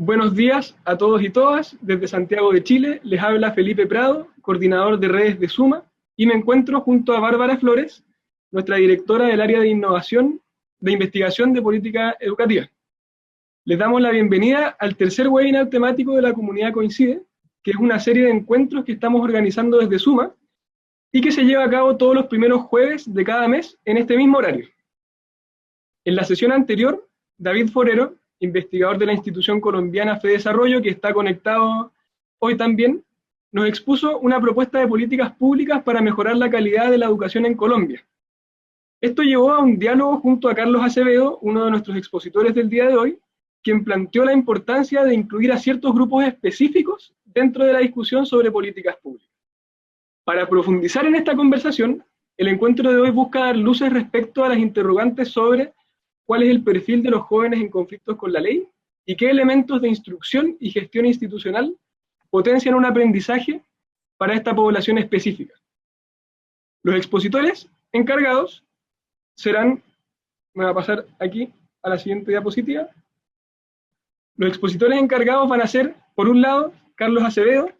Buenos días a todos y todas. Desde Santiago de Chile les habla Felipe Prado, coordinador de redes de Suma, y me encuentro junto a Bárbara Flores, nuestra directora del área de innovación de investigación de política educativa. Les damos la bienvenida al tercer webinar temático de la comunidad Coincide, que es una serie de encuentros que estamos organizando desde Suma y que se lleva a cabo todos los primeros jueves de cada mes en este mismo horario. En la sesión anterior, David Forero, investigador de la institución colombiana FEDesarrollo, que está conectado hoy también, nos expuso una propuesta de políticas públicas para mejorar la calidad de la educación en Colombia. Esto llevó a un diálogo junto a Carlos Acevedo, uno de nuestros expositores del día de hoy, quien planteó la importancia de incluir a ciertos grupos específicos dentro de la discusión sobre políticas públicas. Para profundizar en esta conversación, el encuentro de hoy busca dar luces respecto a las interrogantes sobre cuál es el perfil de los jóvenes en conflictos con la ley y qué elementos de instrucción y gestión institucional potencian un aprendizaje para esta población específica. Los expositores encargados serán, me va a pasar aquí a la siguiente diapositiva, los expositores encargados van a ser, por un lado, Carlos Acevedo,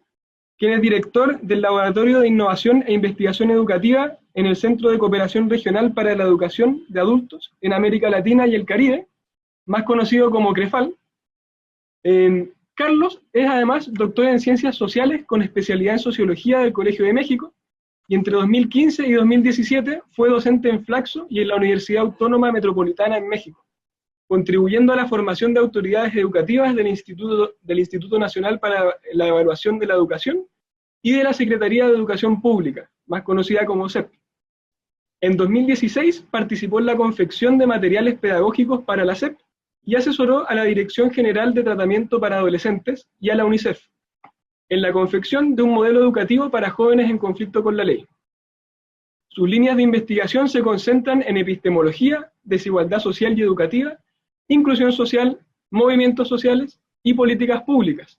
quien es director del Laboratorio de Innovación e Investigación Educativa en el Centro de Cooperación Regional para la Educación de Adultos en América Latina y el Caribe, más conocido como CREFAL. Carlos es además doctor en Ciencias Sociales con especialidad en Sociología del Colegio de México, y entre 2015 y 2017 fue docente en Flaxo y en la Universidad Autónoma Metropolitana en México, contribuyendo a la formación de autoridades educativas del Instituto Nacional para la Evaluación de la Educación y de la Secretaría de Educación Pública, más conocida como SEP. En 2016 participó en la confección de materiales pedagógicos para la SEP y asesoró a la Dirección General de Tratamiento para Adolescentes y a la UNICEF en la confección de un modelo educativo para jóvenes en conflicto con la ley. Sus líneas de investigación se concentran en epistemología, desigualdad social y educativa, inclusión social, movimientos sociales y políticas públicas.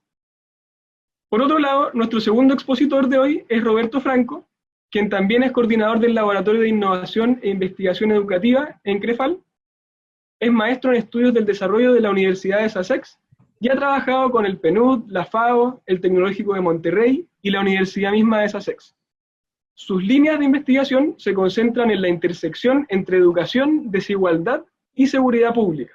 Por otro lado, nuestro segundo expositor de hoy es Roberto Franco, quien también es coordinador del Laboratorio de Innovación e Investigación Educativa en CREFAL, es maestro en estudios del desarrollo de la Universidad de Sussex y ha trabajado con el PNUD, la FAO, el Tecnológico de Monterrey y la Universidad misma de Sussex. Sus líneas de investigación se concentran en la intersección entre educación, desigualdad y seguridad pública.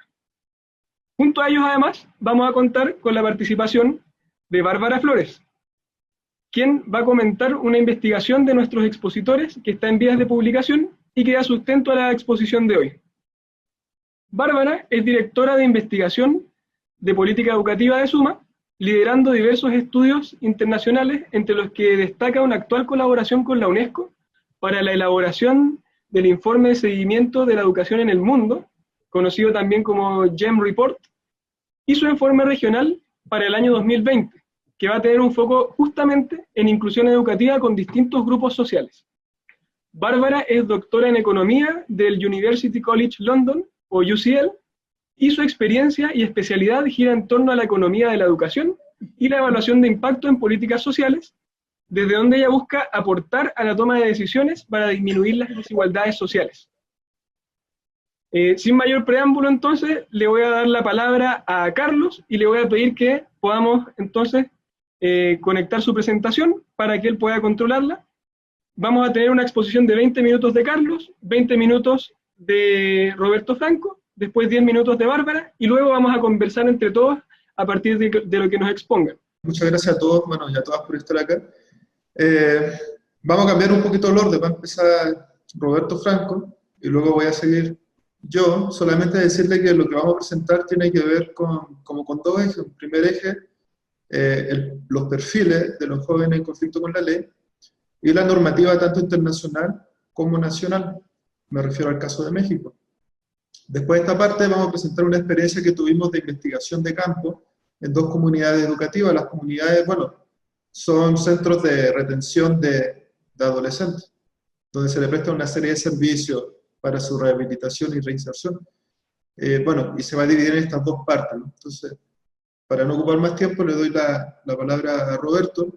Junto a ellos, además, vamos a contar con la participación de Bárbara Flores, quien va a comentar una investigación de nuestros expositores que está en vías de publicación y que da sustento a la exposición de hoy. Bárbara es directora de investigación de política educativa de Suma, liderando diversos estudios internacionales, entre los que destaca una actual colaboración con la UNESCO para la elaboración del informe de seguimiento de la educación en el mundo, conocido también como GEM Report, y su informe regional para el año 2020, que va a tener un foco justamente en inclusión educativa con distintos grupos sociales. Bárbara es doctora en Economía del University College London, o UCL, y su experiencia y especialidad gira en torno a la economía de la educación y la evaluación de impacto en políticas sociales, desde donde ella busca aportar a la toma de decisiones para disminuir las desigualdades sociales. Sin mayor preámbulo, entonces, le voy a dar la palabra a Carlos y le voy a pedir que podamos, entonces, conectar su presentación para que él pueda controlarla. Vamos a tener una exposición de 20 minutos de Carlos, 20 minutos de Roberto Franco, después 10 minutos de Bárbara, y luego vamos a conversar entre todos a partir de lo que nos expongan. Muchas gracias a todos, bueno, y a todas por estar acá. Vamos a cambiar un poquito el orden, va a empezar Roberto Franco, y luego voy a seguir yo. Solamente decirle que lo que vamos a presentar tiene que ver como con dos ejes. Un primer eje, los perfiles de los jóvenes en conflicto con la ley, y la normativa tanto internacional como nacional. Me refiero al caso de México. Después de esta parte vamos a presentar una experiencia que tuvimos de investigación de campo en dos comunidades educativas. Las comunidades, bueno, son centros de retención de adolescentes, donde se le presta una serie de servicios para su rehabilitación y reinserción. Bueno, y se va a dividir en estas dos partes, ¿no? Entonces, para no ocupar más tiempo, le doy la palabra a Roberto,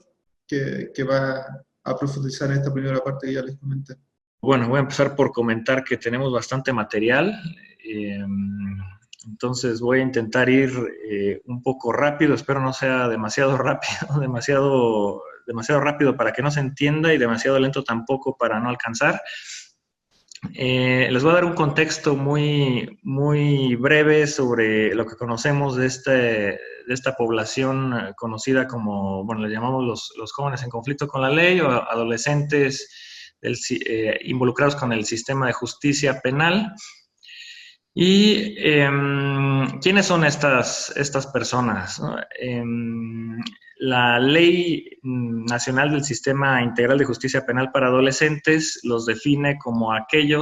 que va a profundizar en esta primera parte que ya les comenté. Bueno, voy a empezar por comentar que tenemos bastante material. Entonces voy a intentar ir un poco rápido, espero no sea demasiado rápido, demasiado rápido para que no se entienda y demasiado lento tampoco para no alcanzar. Les voy a dar un contexto muy, muy breve sobre lo que conocemos de esta población conocida como, bueno, le llamamos los jóvenes en conflicto con la ley o adolescentes involucrados con el sistema de justicia penal. ¿Y quiénes son estas personas, ¿no? La Ley Nacional del Sistema Integral de Justicia Penal para Adolescentes los define como aquel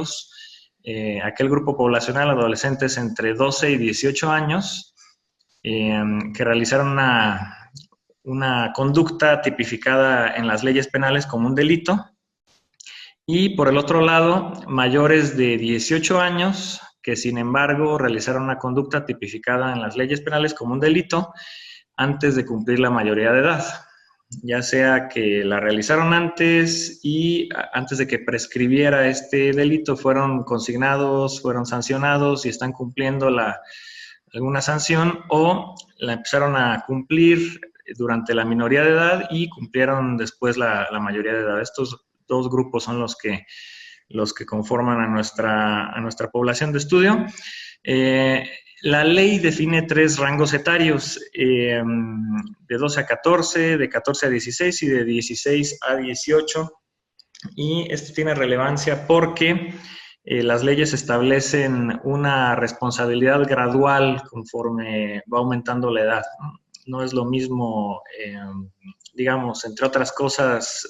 grupo poblacional, adolescentes entre 12 y 18 años, que realizaron una conducta tipificada en las leyes penales como un delito, y por el otro lado, mayores de 18 años, que sin embargo realizaron una conducta tipificada en las leyes penales como un delito antes de cumplir la mayoría de edad, ya sea que la realizaron antes y antes de que prescribiera este delito fueron consignados, fueron sancionados y están cumpliendo alguna sanción, o la empezaron a cumplir durante la minoría de edad y cumplieron después la mayoría de edad. Estos dos grupos son los que conforman a nuestra población de estudio. La ley define 3 rangos etarios, de 12 a 14, de 14 a 16 y de 16 a 18. Y esto tiene relevancia porque las leyes establecen una responsabilidad gradual conforme va aumentando la edad. No es lo mismo, digamos, entre otras cosas,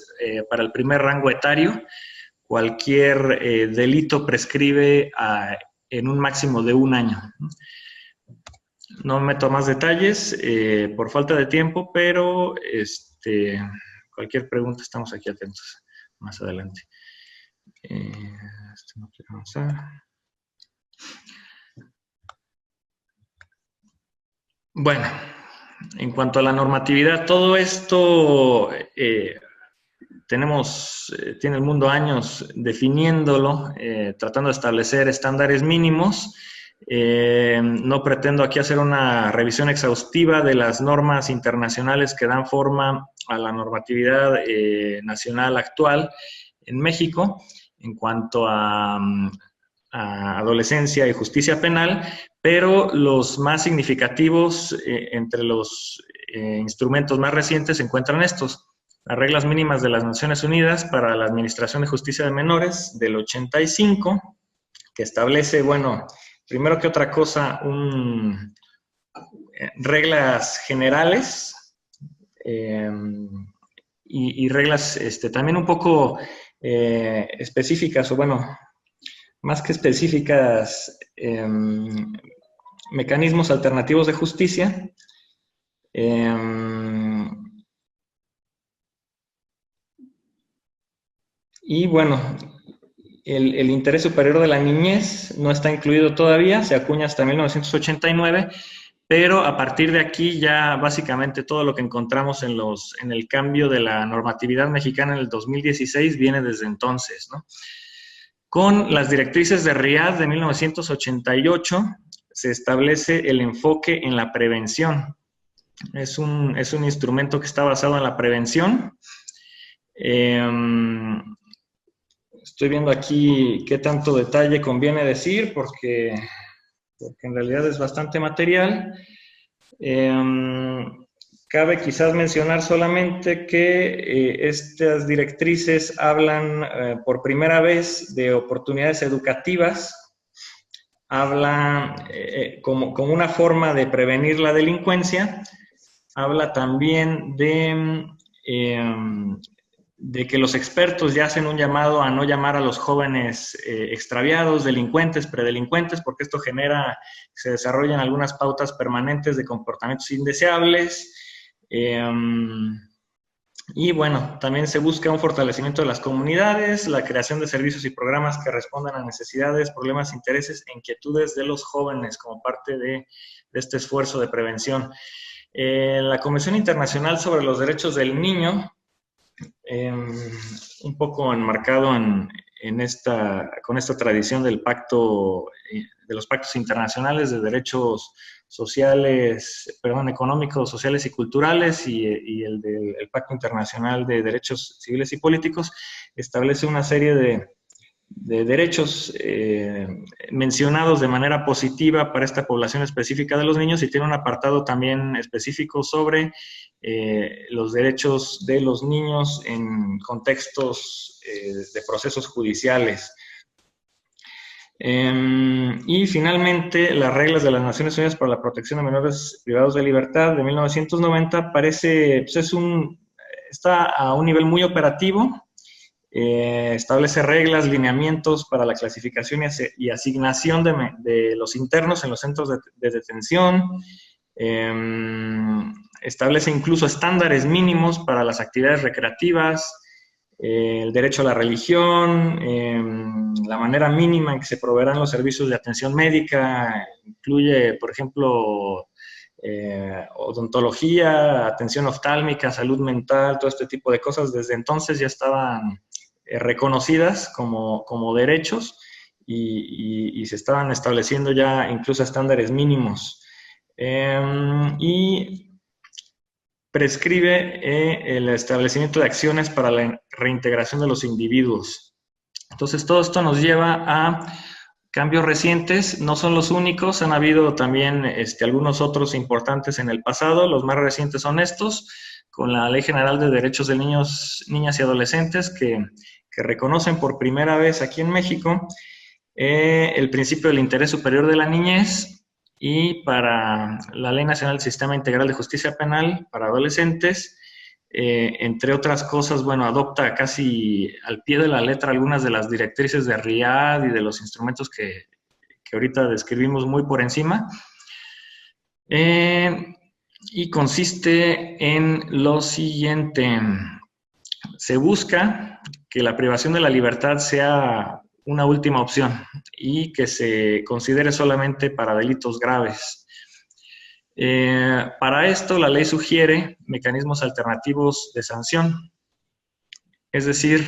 para el primer rango etario, cualquier delito prescribe en un máximo de 1 año. No meto más detalles por falta de tiempo, pero cualquier pregunta estamos aquí atentos más adelante. No quiero avanzar. Bueno, en cuanto a la normatividad, todo esto tiene el mundo años definiéndolo, tratando de establecer estándares mínimos. No pretendo aquí hacer una revisión exhaustiva de las normas internacionales que dan forma a la normatividad nacional actual en México en cuanto a adolescencia y justicia penal, pero los más significativos entre los instrumentos más recientes se encuentran estos: las reglas mínimas de las Naciones Unidas para la Administración de Justicia de Menores del 85, que establece, bueno, primero que otra cosa, reglas generales y reglas también un poco específicas, o bueno, más que específicas, mecanismos alternativos de justicia. Y bueno, el interés superior de la niñez no está incluido todavía, se acuña hasta 1989, pero a partir de aquí ya básicamente todo lo que encontramos en el cambio de la normatividad mexicana en el 2016 viene desde entonces, ¿no? Con las directrices de Riad de 1988 se establece el enfoque en la prevención. Es un instrumento que está basado en la prevención. Estoy viendo aquí qué tanto detalle conviene decir, porque en realidad es bastante material. Cabe quizás mencionar solamente que estas directrices hablan por primera vez de oportunidades educativas, hablan como una forma de prevenir la delincuencia, habla también de que los expertos ya hacen un llamado a no llamar a los jóvenes extraviados, delincuentes, predelincuentes, porque esto genera que se desarrollen algunas pautas permanentes de comportamientos indeseables. Y bueno, también se busca un fortalecimiento de las comunidades, la creación de servicios y programas que respondan a necesidades, problemas, intereses e inquietudes de los jóvenes como parte de este esfuerzo de prevención. La Convención Internacional sobre los Derechos del Niño, un poco enmarcado con esta tradición del pacto, de los pactos internacionales de derechos sociales, económicos, sociales y culturales, y el del Pacto Internacional de Derechos Civiles y Políticos, establece una serie de derechos mencionados de manera positiva para esta población específica de los niños, y tiene un apartado también específico sobre los derechos de los niños en contextos de procesos judiciales. Y finalmente, las reglas de las Naciones Unidas para la protección de menores privados de libertad de 1990 parece, pues está a un nivel muy operativo. Establece reglas, lineamientos para la clasificación y asignación de los internos en los centros de detención. Establece incluso estándares mínimos para las actividades recreativas, el derecho a la religión, la manera mínima en que se proveerán los servicios de atención médica, incluye, por ejemplo, odontología, atención oftálmica, salud mental, todo este tipo de cosas. Desde entonces ya estaban reconocidas como derechos, y se estaban estableciendo ya incluso estándares mínimos. Y prescribe el establecimiento de acciones para la reintegración de los individuos. Entonces, todo esto nos lleva a cambios recientes. No son los únicos, han habido también algunos otros importantes en el pasado. Los más recientes son estos, con la Ley General de Derechos de Niños, Niñas y Adolescentes, que reconocen por primera vez aquí en México el principio del interés superior de la niñez. Y para la Ley Nacional del Sistema Integral de Justicia Penal para Adolescentes, entre otras cosas, adopta casi al pie de la letra algunas de las directrices de RIAD y de los instrumentos que ahorita describimos muy por encima. Y consiste en lo siguiente: se busca que la privación de la libertad sea una última opción y que se considere solamente para delitos graves. Para esto, la ley sugiere mecanismos alternativos de sanción, es decir,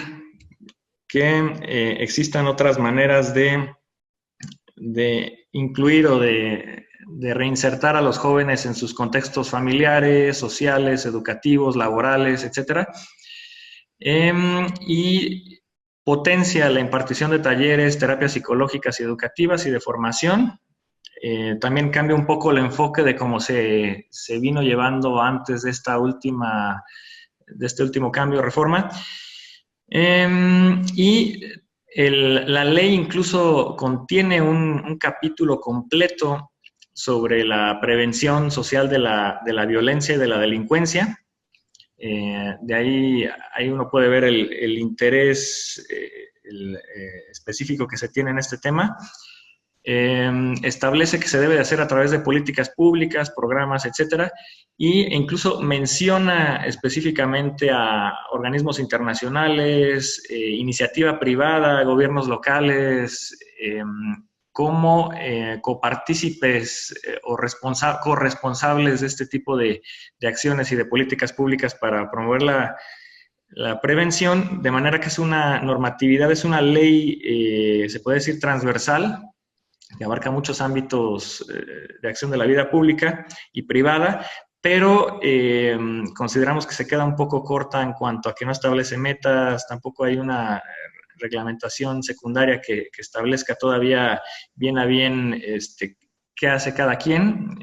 que existan otras maneras de incluir o de reinsertar a los jóvenes en sus contextos familiares, sociales, educativos, laborales, etc. Y potencia la impartición de talleres, terapias psicológicas y educativas y de formación. También cambia un poco el enfoque de cómo se vino llevando antes de este último cambio o reforma. Y la ley incluso contiene un capítulo completo sobre la prevención social de la violencia y de la delincuencia. De ahí uno puede ver el interés específico que se tiene en este tema. Establece que se debe de hacer a través de políticas públicas, programas, etcétera, e incluso menciona específicamente a organismos internacionales, iniciativa privada, gobiernos locales, como copartícipes o corresponsables de este tipo de acciones y de políticas públicas para promover la prevención, de manera que es una normatividad, es una ley, se puede decir, transversal, que abarca muchos ámbitos de acción de la vida pública y privada, pero consideramos que se queda un poco corta en cuanto a que no establece metas, tampoco hay una reglamentación secundaria que establezca todavía bien a bien qué hace cada quien,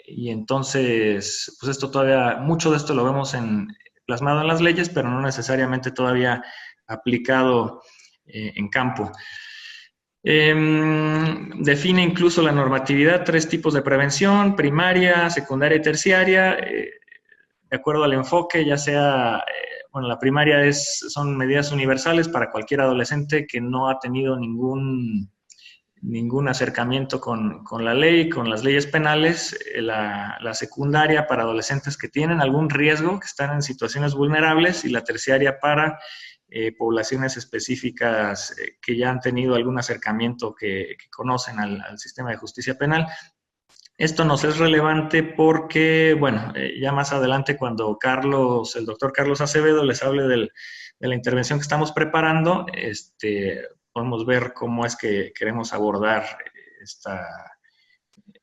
y entonces, pues esto todavía, mucho de esto lo vemos plasmado en las leyes, pero no necesariamente todavía aplicado en campo. Define incluso la normatividad, 3 tipos de prevención: primaria, secundaria y terciaria, de acuerdo al enfoque, ya sea, la primaria son medidas universales para cualquier adolescente que no ha tenido ningún acercamiento con la ley, con las leyes penales. La secundaria para adolescentes que tienen algún riesgo, que están en situaciones vulnerables, y la terciaria para poblaciones específicas que ya han tenido algún acercamiento, que conocen al sistema de justicia penal. Esto nos es relevante porque, bueno, ya más adelante cuando el doctor Carlos Acevedo les hable de la intervención que estamos preparando, podemos ver cómo es que queremos abordar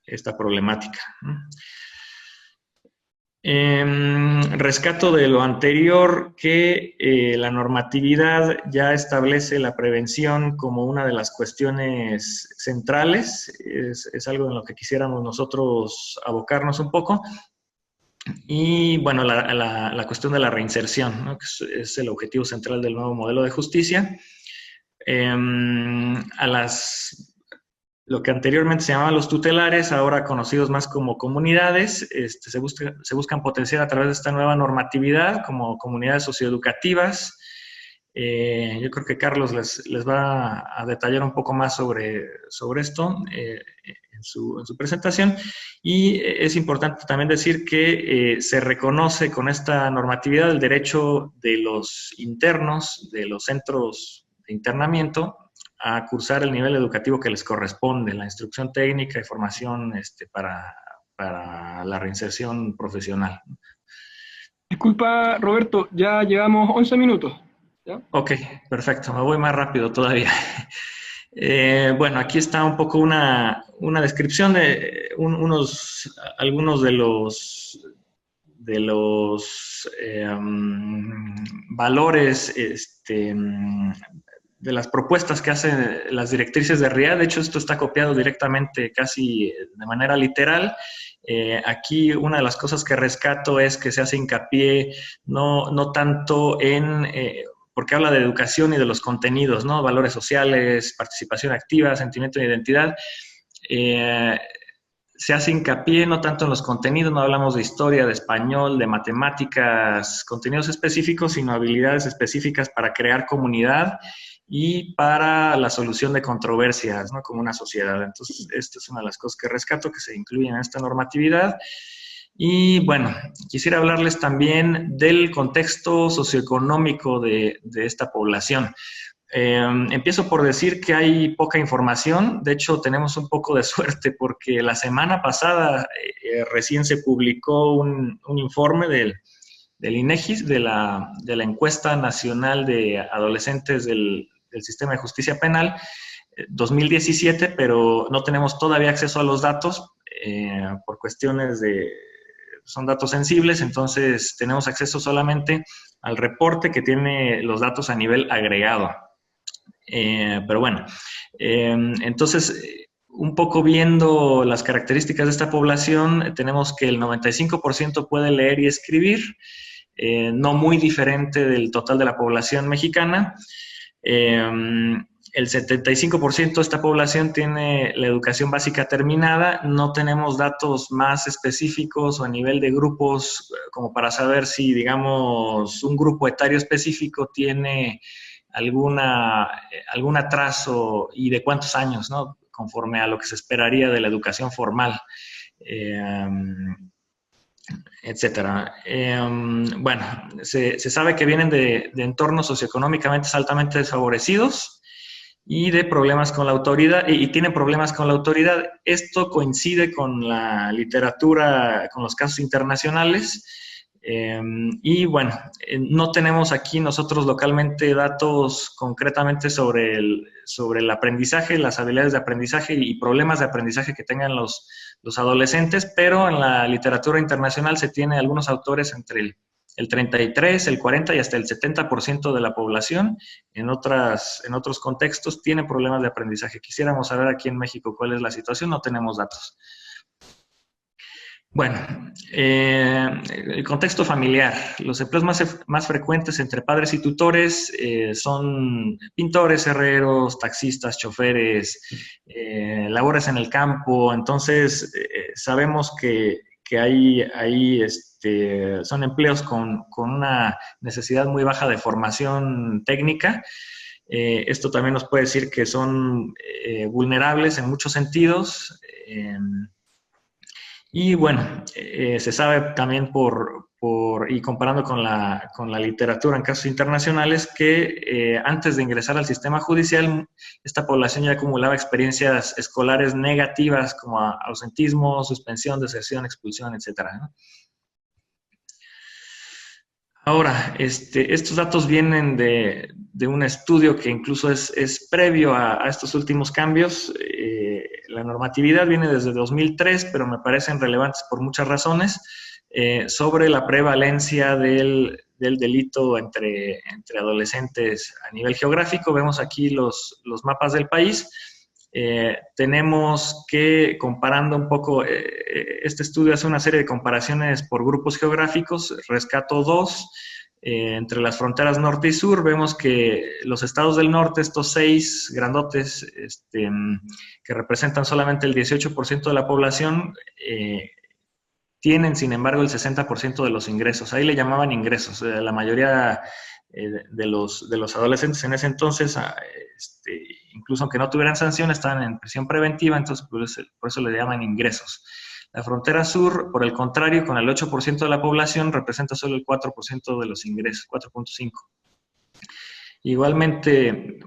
esta problemática, ¿no? Rescato de lo anterior que la normatividad ya establece la prevención como una de las cuestiones centrales, es algo en lo que quisiéramos nosotros abocarnos un poco. Y bueno, la cuestión de la reinserción, ¿no? Que es el objetivo central del nuevo modelo de justicia. Lo que anteriormente se llamaban los tutelares, ahora conocidos más como comunidades, se buscan potenciar a través de esta nueva normatividad como comunidades socioeducativas. Yo creo que Carlos les va a detallar un poco más sobre esto en su presentación. Y es importante también decir que se reconoce con esta normatividad el derecho de los internos de los centros de internamiento a cursar el nivel educativo que les corresponde, la instrucción técnica y formación para la reinserción profesional. Disculpa, Roberto, ya llevamos 11 minutos. ¿Ya? Ok, perfecto, me voy más rápido todavía. Bueno, aquí está un poco una descripción de algunos de los valores de las propuestas que hacen las directrices de RIA. De hecho, esto está copiado directamente, casi de manera literal. Aquí una de las cosas que rescato es que se hace hincapié no tanto en, porque habla de educación y de los contenidos, ¿no? Valores sociales, participación activa, sentimiento de identidad. Se hace hincapié no tanto en los contenidos, no hablamos de historia, de español, de matemáticas, contenidos específicos, sino habilidades específicas para crear comunidad y para la solución de controversias, ¿no? Como una sociedad. Entonces, esta es una de las cosas que rescato, que se incluyen en esta normatividad. Y bueno, quisiera hablarles también del contexto socioeconómico de esta población. Empiezo por decir que hay poca información. De hecho, tenemos un poco de suerte porque la semana pasada recién se publicó un informe del INEGI, de la Encuesta Nacional de Adolescentes del Sistema de Justicia Penal 2017, pero no tenemos todavía acceso a los datos por cuestiones son datos sensibles, entonces tenemos acceso solamente al reporte que tiene los datos a nivel agregado. Pero bueno, entonces, un poco viendo las características de esta población, tenemos que el 95% puede leer y escribir, no muy diferente del total de la población mexicana. El 75% de esta población tiene la educación básica terminada. No tenemos datos más específicos o a nivel de grupos como para saber si, digamos, un grupo etario específico tiene algún atraso y de cuántos años, ¿no? Conforme a lo que se esperaría de la educación formal, etcétera. Bueno, se sabe que vienen de entornos socioeconómicamente altamente desfavorecidos y de problemas con la autoridad, y tienen problemas con la autoridad. Esto coincide con la literatura, con los casos internacionales. Y bueno, no tenemos aquí nosotros localmente datos concretamente sobre el aprendizaje, las habilidades de aprendizaje y problemas de aprendizaje que tengan los adolescentes, pero en la literatura internacional se tiene algunos autores entre el 33, el 40 y hasta el 70% de la población en otros contextos tiene problemas de aprendizaje. Quisiéramos saber aquí en México cuál es la situación, no tenemos datos. Bueno, el contexto familiar. Los empleos más frecuentes entre padres y tutores son pintores, herreros, taxistas, choferes, labores en el campo. Entonces, sabemos que son empleos con una necesidad muy baja de formación técnica. Esto también nos puede decir que son vulnerables en muchos sentidos. Y bueno, se sabe también por y comparando con la literatura en casos internacionales, que antes de ingresar al sistema judicial, esta población ya acumulaba experiencias escolares negativas como ausentismo, suspensión, deserción, expulsión, etcétera, ¿no? Ahora, estos datos vienen de un estudio que incluso es previo a estos últimos cambios. La normatividad viene desde 2003, pero me parecen relevantes por muchas razones, sobre la prevalencia del delito entre adolescentes a nivel geográfico. Vemos aquí los mapas del país. Tenemos que, comparando un poco, este estudio hace una serie de comparaciones por grupos geográficos, rescato dos, entre las fronteras norte y sur. Vemos que los estados del norte, estos 6 grandotes, que representan solamente el 18% de la población, tienen, sin embargo, el 60% de los ingresos. Ahí le llamaban ingresos. La mayoría de los adolescentes en ese entonces, incluso aunque no tuvieran sanción, estaban en prisión preventiva, entonces por eso le llaman ingresos. La frontera sur, por el contrario, con el 8% de la población, representa solo el 4% de los ingresos, 4.5%. Igualmente,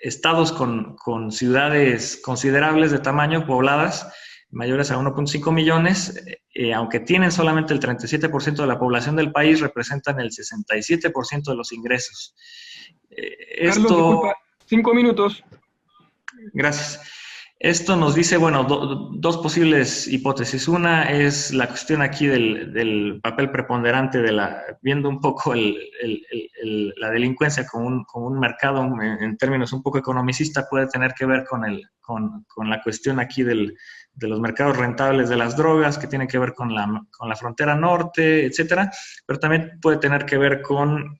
estados con ciudades considerables de tamaño, pobladas, mayores a 1.5 millones, aunque tienen solamente el 37% de la población del país, representan el 67% de los ingresos. Carlos, disculpa, 5 minutos. Gracias. Esto nos dice, bueno, dos posibles hipótesis. Una es la cuestión aquí del papel preponderante viendo un poco la delincuencia como un mercado en términos un poco economicista, puede tener que ver con la cuestión aquí de los mercados rentables de las drogas, que tiene que ver con la frontera norte, etcétera, pero también puede tener que ver con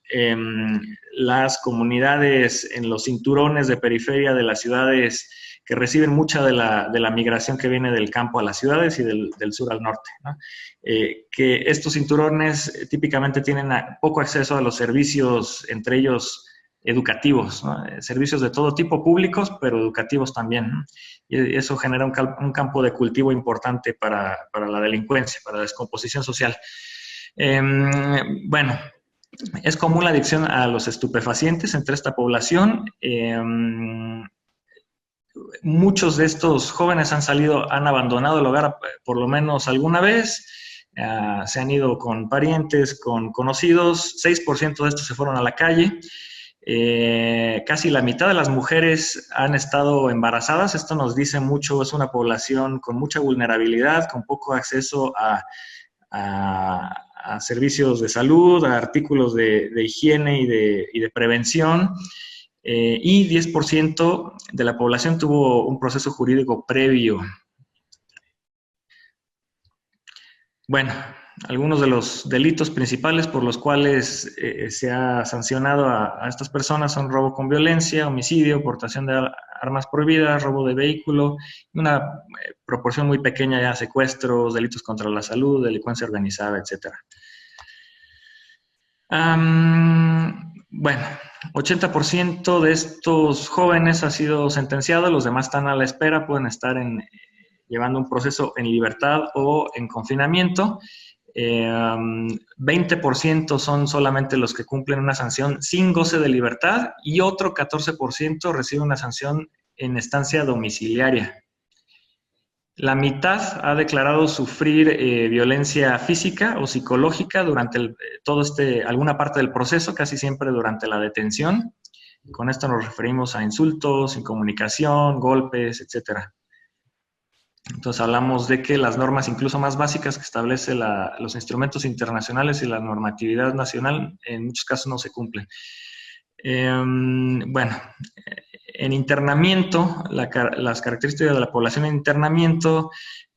las comunidades en los cinturones de periferia de las ciudades que reciben mucha de la migración que viene del campo a las ciudades y del sur al norte, ¿no? Que estos cinturones típicamente tienen poco acceso a los servicios, entre ellos educativos, ¿no? Servicios de todo tipo, públicos, pero educativos también, ¿no? Y eso genera un campo de cultivo importante para la delincuencia, para la descomposición social. Bueno, es común la adicción a los estupefacientes entre esta población. Muchos de estos jóvenes han abandonado el hogar por lo menos alguna vez, se han ido con parientes, con conocidos. 6% de estos se fueron a la calle. Casi la mitad de las mujeres han estado embarazadas. Esto nos dice mucho, es una población con mucha vulnerabilidad, con poco acceso a servicios de salud, a artículos de higiene y de prevención. Y 10% de la población tuvo un proceso jurídico previo. Bueno, algunos de los delitos principales por los cuales se ha sancionado a estas personas son robo con violencia, homicidio, portación de armas prohibidas, robo de vehículo, y una proporción muy pequeña ya secuestros, delitos contra la salud, delincuencia organizada, etc. Bueno, 80% de estos jóvenes ha sido sentenciado, los demás están a la espera, pueden estar llevando un proceso en libertad o en confinamiento. 20% son solamente los que cumplen una sanción sin goce de libertad y otro 14% recibe una sanción en estancia domiciliaria. La mitad ha declarado sufrir violencia física o psicológica durante alguna parte del proceso, casi siempre durante la detención. Con esto nos referimos a insultos, incomunicación, golpes, etc. Entonces hablamos de que las normas incluso más básicas que establece los instrumentos internacionales y la normatividad nacional en muchos casos no se cumplen. Bueno, en internamiento, las características de la población en internamiento,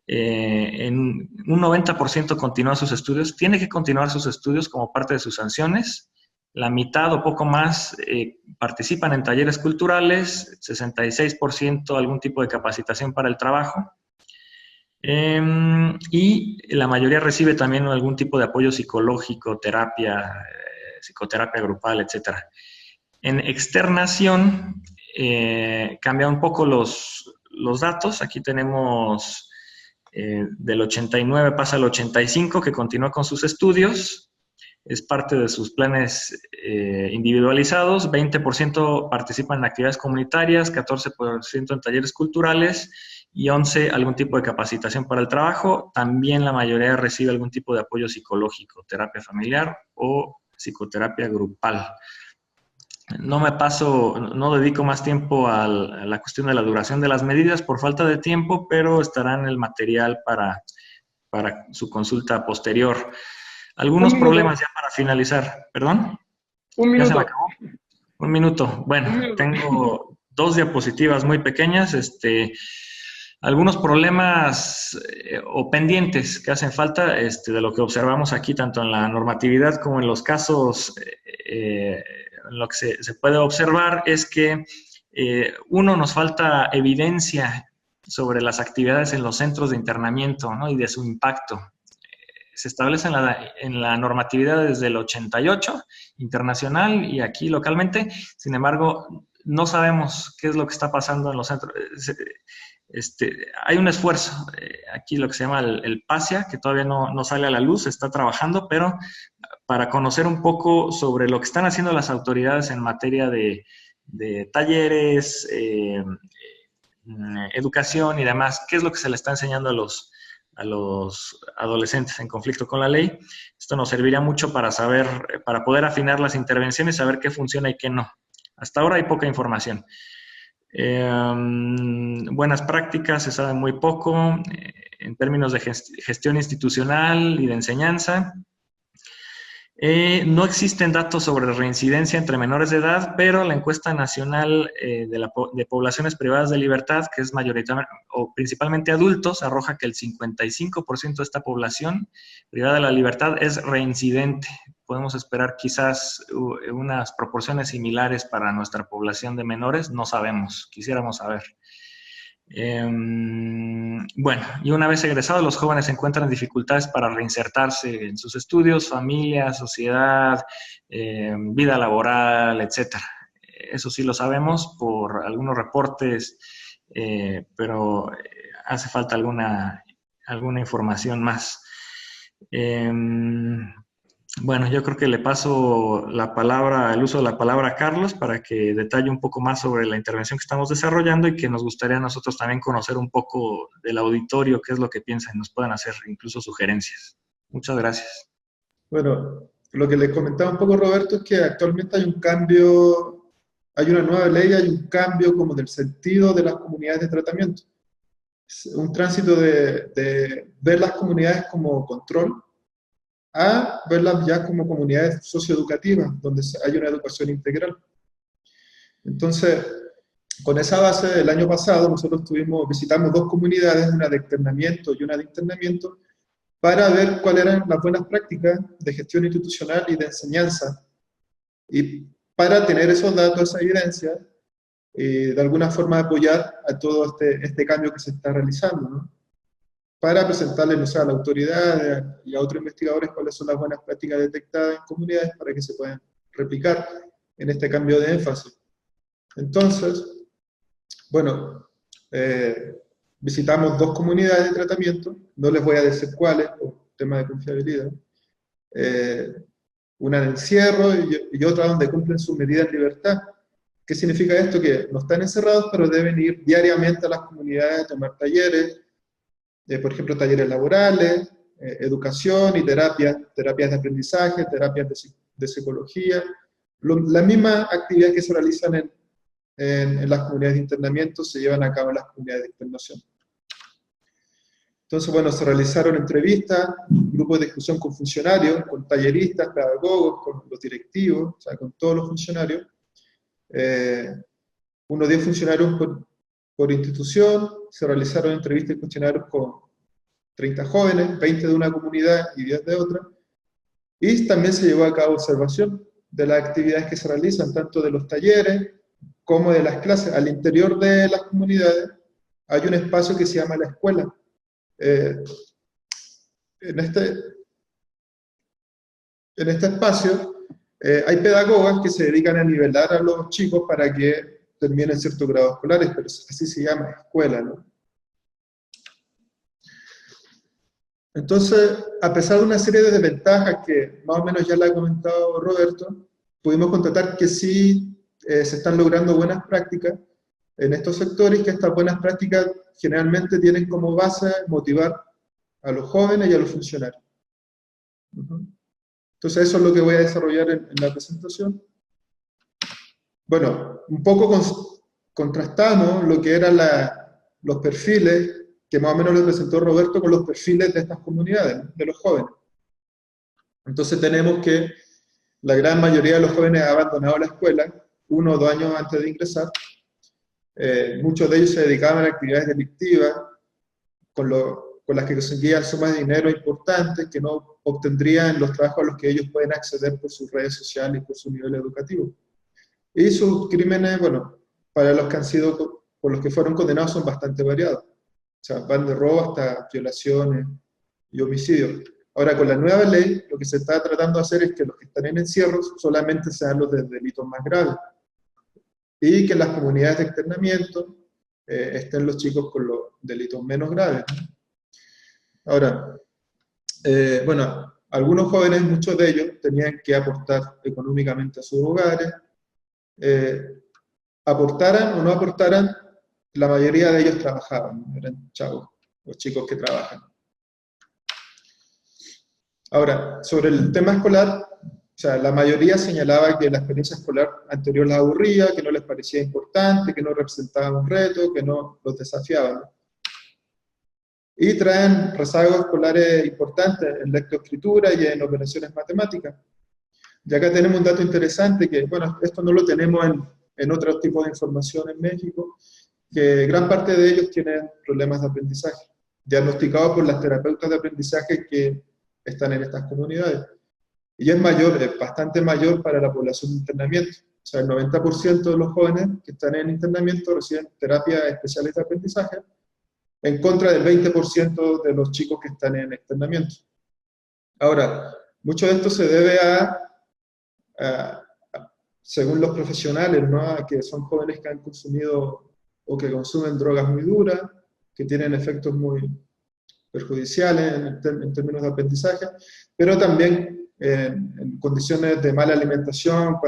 en un 90% continúa sus estudios, tiene que continuar sus estudios como parte de sus sanciones. La mitad o poco más participan en talleres culturales, 66% algún tipo de capacitación para el trabajo. Y la mayoría recibe también algún tipo de apoyo psicológico, terapia, psicoterapia grupal, etc. En externación, cambia un poco los datos. Aquí tenemos Del 89 pasa al 85, que continúa con sus estudios. Es parte de sus planes individualizados. 20% participa en actividades comunitarias, 14% en talleres culturales y 11% algún tipo de capacitación para el trabajo. También la mayoría recibe algún tipo de apoyo psicológico, terapia familiar o psicoterapia grupal. No dedico más tiempo a la cuestión de la duración de las medidas por falta de tiempo, pero estará en el material para su consulta posterior. Algunos problemas ya para finalizar. ¿Perdón? Un minuto. ¿Ya se me acabó? Un minuto. Bueno, tengo 2 diapositivas muy pequeñas. Algunos problemas o pendientes que hacen falta de lo que observamos aquí, tanto en la normatividad como en los casos. Lo que se puede observar es que, nos falta evidencia sobre las actividades en los centros de internamiento, ¿no? Y de su impacto. Se establece en la normatividad desde el 88, internacional y aquí localmente. Sin embargo, no sabemos qué es lo que está pasando en los centros. Hay un esfuerzo, aquí lo que se llama el PASIA, que todavía no sale a la luz, se está trabajando, pero para conocer un poco sobre lo que están haciendo las autoridades en materia de talleres, educación y demás, qué es lo que se le está enseñando a los adolescentes en conflicto con la ley. Esto nos serviría mucho para poder afinar las intervenciones, saber qué funciona y qué no. Hasta ahora hay poca información. Buenas prácticas, se sabe muy poco en términos de gestión institucional y de enseñanza. No existen datos sobre reincidencia entre menores de edad, pero la encuesta nacional de poblaciones privadas de libertad, que es mayoritariamente o principalmente adultos, arroja que el 55% de esta población privada de la libertad es reincidente. Podemos esperar quizás unas proporciones similares para nuestra población de menores, no sabemos, quisiéramos saber. Bueno, y una vez egresados, los jóvenes encuentran dificultades para reinsertarse en sus estudios, familia, sociedad, vida laboral, etc. Eso sí lo sabemos por algunos reportes, pero hace falta alguna información más. Bueno, yo creo que le paso el uso de la palabra a Carlos para que detalle un poco más sobre la intervención que estamos desarrollando y que nos gustaría a nosotros también conocer un poco del auditorio, qué es lo que piensan, nos puedan hacer incluso sugerencias. Muchas gracias. Bueno, lo que les comentaba un poco, Roberto, es que actualmente hay un cambio, hay una nueva ley, hay un cambio como del sentido de las comunidades de tratamiento. Es un tránsito de ver las comunidades como control a verlas ya como comunidades socioeducativas, donde hay una educación integral. Entonces, con esa base, el año pasado nosotros visitamos 2 comunidades, una de externamiento y una de internamiento, para ver cuáles eran las buenas prácticas de gestión institucional y de enseñanza, y para tener esos datos, esa evidencia, de alguna forma apoyar a todo este cambio que se está realizando, ¿no? Para presentarle, no sé, a la autoridad y a otros investigadores cuáles son las buenas prácticas detectadas en comunidades para que se puedan replicar en este cambio de énfasis. Entonces, bueno, visitamos 2 comunidades de tratamiento, no les voy a decir cuáles, por tema de confiabilidad, una en encierro y otra donde cumplen sus medidas en libertad. ¿Qué significa esto? Que no están encerrados, pero deben ir diariamente a las comunidades a tomar talleres, por ejemplo, talleres laborales, educación y terapias de aprendizaje, terapias de psicología, la misma actividad que se realizan en las comunidades de internamiento se llevan a cabo en las comunidades de internación. Entonces, bueno, se realizaron entrevistas, grupos de discusión con funcionarios, con talleristas, pedagogos, con los directivos, o sea, con todos los funcionarios. Unos 10 funcionarios por institución, se realizaron entrevistas y cuestionarios con 30 jóvenes, 20 de una comunidad y 10 de otra, y también se llevó a cabo observación de las actividades que se realizan, tanto de los talleres como de las clases. Al interior de las comunidades hay un espacio que se llama la escuela. En este espacio hay pedagogas que se dedican a nivelar a los chicos para que terminen ciertos grados escolares, pero así se llama escuela, ¿no? Entonces, a pesar de una serie de desventajas que más o menos ya la ha comentado Roberto, pudimos constatar que sí se están logrando buenas prácticas en estos sectores y que estas buenas prácticas generalmente tienen como base motivar a los jóvenes y a los funcionarios. Entonces eso es lo que voy a desarrollar en la presentación. Bueno, un poco contrastamos lo que eran los perfiles que más o menos lo presentó Roberto con los perfiles de estas comunidades, de los jóvenes. Entonces tenemos que la gran mayoría de los jóvenes ha abandonado la escuela 1 o 2 años antes de ingresar. Muchos de ellos se dedicaban a actividades delictivas con las que conseguían sumas de dinero importantes que no obtendrían los trabajos a los que ellos pueden acceder por sus redes sociales y por su nivel educativo. Y sus crímenes, bueno, para los que han sido, por los que fueron condenados son bastante variados. O sea, van de robo hasta violaciones y homicidios. Ahora, con la nueva ley, lo que se está tratando de hacer es que los que están en encierros solamente sean los de delitos más graves. Y que en las comunidades de externamiento estén los chicos con los delitos menos graves. Ahora, bueno, algunos jóvenes, muchos de ellos, tenían que aportar económicamente a sus hogares. Aportaran o no aportaran, la mayoría de ellos trabajaban, eran chavos, los chicos que trabajan. Ahora, sobre el tema escolar, o sea, la mayoría señalaba que la experiencia escolar anterior les aburría, que no les parecía importante, que no representaba un reto, que no los desafiaban, ¿no? Y traen rezagos escolares importantes en lectoescritura y en operaciones matemáticas. Y acá tenemos un dato interesante que, bueno, esto no lo tenemos en otros tipos de información en México, que gran parte de ellos tienen problemas de aprendizaje, diagnosticados por las terapeutas de aprendizaje que están en estas comunidades. Y es mayor, es bastante mayor para la población de internamiento. O sea, el 90% de los jóvenes que están en internamiento reciben terapias especiales de aprendizaje, en contra del 20% de los chicos que están en externamiento. Ahora, mucho de esto se debe según los profesionales, ¿no?, a que son jóvenes que han consumido o que consumen drogas muy duras, que tienen efectos muy perjudiciales en términos de aprendizaje, pero también en condiciones de mala alimentación,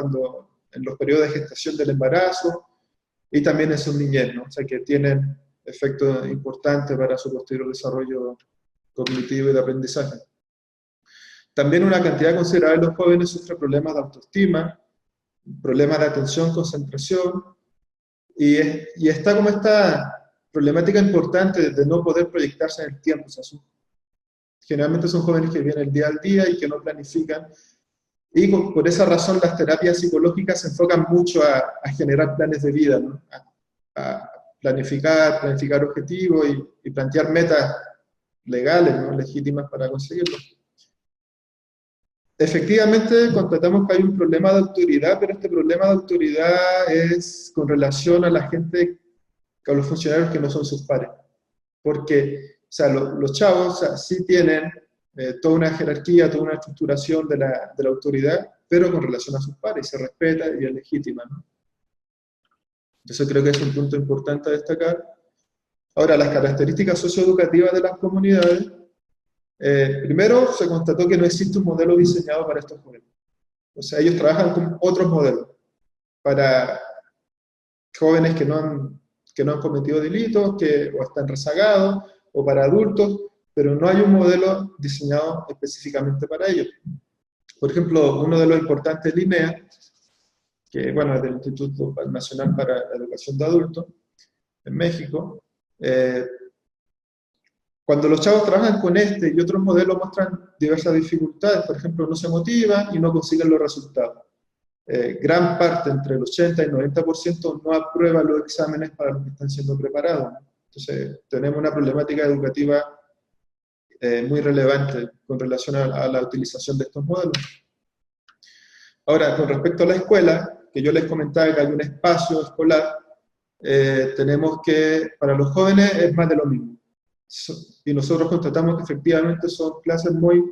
en los periodos de gestación del embarazo, y también en su niñez, ¿no? O sea, que tienen efectos importantes para su posterior desarrollo cognitivo y de aprendizaje. También una cantidad considerable de los jóvenes sufre problemas de autoestima, problemas de atención, concentración, y está como esta problemática importante de no poder proyectarse en el tiempo. O sea, generalmente son jóvenes que viven el día al día y que no planifican, y por esa razón las terapias psicológicas se enfocan mucho a generar planes de vida, ¿no? A planificar objetivos y plantear metas legales, ¿no?, legítimas para conseguirlo. Efectivamente, constatamos que hay un problema de autoridad, pero este problema de autoridad es con relación a la gente, a los funcionarios que no son sus pares. Porque, o sea, los chavos, o sea, sí tienen toda una jerarquía, toda una estructuración de la autoridad, pero con relación a sus pares, se respeta y es legítima, ¿no? Entonces creo que es un punto importante a destacar. Ahora, las características socioeducativas de las comunidades. Primero, se constató que no existe un modelo diseñado para estos jóvenes. O sea, ellos trabajan con otros modelos para jóvenes que no han cometido delitos, o están rezagados, o para adultos, pero no hay un modelo diseñado específicamente para ellos. Por ejemplo, uno de los importantes es el INEA, que, bueno, es del Instituto Nacional para la Educación de Adultos, en México. Cuando los chavos trabajan con este y otros modelos muestran diversas dificultades, por ejemplo, no se motivan y no consiguen los resultados. Gran parte, entre el 80 y el 90%, no aprueba los exámenes para los que están siendo preparados. Entonces, tenemos una problemática educativa muy relevante con relación a la utilización de estos modelos. Ahora, con respecto a la escuela, que yo les comentaba que hay un espacio escolar, tenemos que, para los jóvenes es más de lo mismo. Y nosotros constatamos que efectivamente son clases muy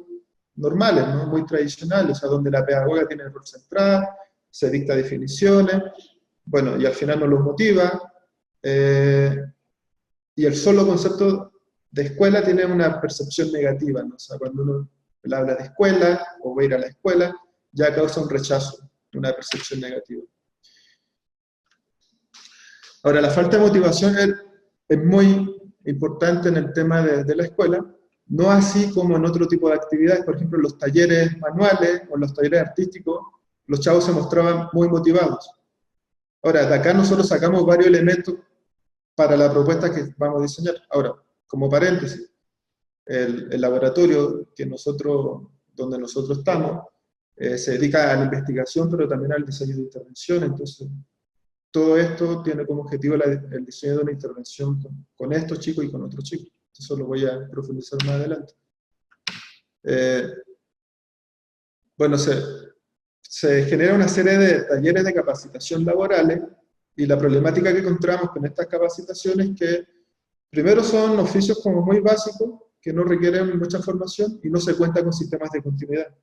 normales, ¿no?, muy tradicionales, o sea, donde la pedagoga tiene el rol central, se dicta definiciones, bueno, y al final no los motiva, y el solo concepto de escuela tiene una percepción negativa, ¿no? O sea, cuando uno habla de escuela o va a ir a la escuela, ya causa un rechazo, una percepción negativa. Ahora, la falta de motivación es muy importante en el tema de la escuela, no así como en otro tipo de actividades, por ejemplo, en los talleres manuales o en los talleres artísticos, los chavos se mostraban muy motivados. Ahora, de acá nosotros sacamos varios elementos para la propuesta que vamos a diseñar. Ahora, como paréntesis, el laboratorio donde nosotros estamos se dedica a la investigación, pero también al diseño de intervención. Entonces, todo esto tiene como objetivo el diseño de una intervención con estos chicos y con otros chicos. Eso lo voy a profundizar más adelante. Bueno, se genera una serie de talleres de capacitación laborales, y la problemática que encontramos con estas capacitaciones es que primero son oficios como muy básicos, que no requieren mucha formación y no se cuenta con sistemas de continuidad.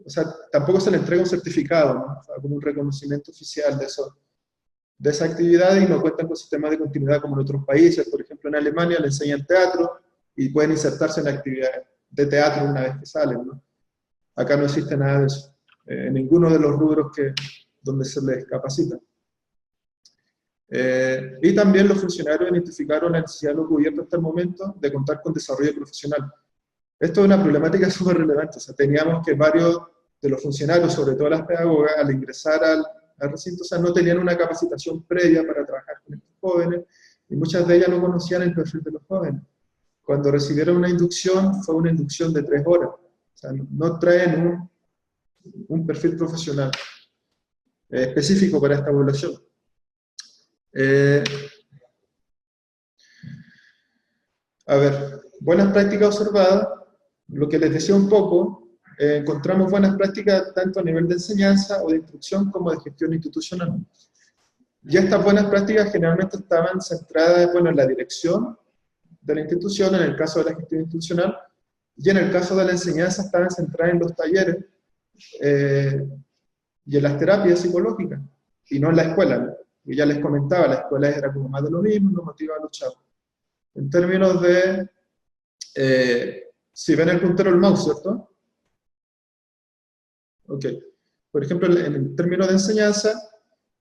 O sea, tampoco se le entrega un certificado, ¿no? O sea, como un reconocimiento oficial de esa actividad, y no cuentan con sistemas de continuidad como en otros países. Por ejemplo, en Alemania le enseñan teatro y pueden insertarse en actividades de teatro una vez que salen, ¿no? Acá no existe nada de eso, en ninguno de los rubros donde se les capacita. Y también los funcionarios identificaron la necesidad no cubierta hasta el momento de contar con desarrollo profesional. Esto es una problemática súper relevante. O sea, teníamos que varios de los funcionarios, sobre todo las pedagogas, al ingresar al recinto, o sea, no tenían una capacitación previa para trabajar con estos jóvenes, y muchas de ellas no conocían el perfil de los jóvenes. Cuando recibieron una inducción, fue una inducción de 3 horas. O sea, no traen un perfil profesional específico para esta población. A ver, buenas prácticas observadas. Lo que les decía un poco, encontramos buenas prácticas tanto a nivel de enseñanza o de instrucción como de gestión institucional. Y estas buenas prácticas generalmente estaban centradas, bueno, en la dirección de la institución, en el caso de la gestión institucional, y en el caso de la enseñanza estaban centradas en los talleres y en las terapias psicológicas, y no en la escuela, ¿no? Y ya les comentaba, la escuela era como más de lo mismo, no motivaba a los chavos. En términos de, si ven el puntero del mouse, ¿cierto? Ok. Por ejemplo, en términos de enseñanza,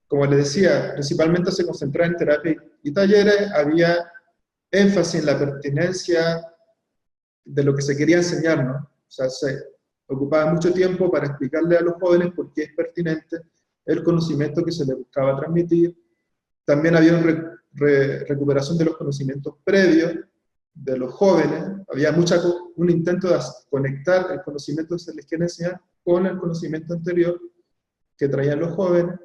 como les decía, principalmente se concentraba en terapia y talleres, había énfasis en la pertinencia de lo que se quería enseñar, ¿no? O sea, se ocupaba mucho tiempo para explicarle a los jóvenes por qué es pertinente el conocimiento que se les buscaba transmitir. También había una recuperación de los conocimientos previos de los jóvenes. Había un intento de conectar el conocimiento que se les quiere enseñar con el conocimiento anterior que traían los jóvenes.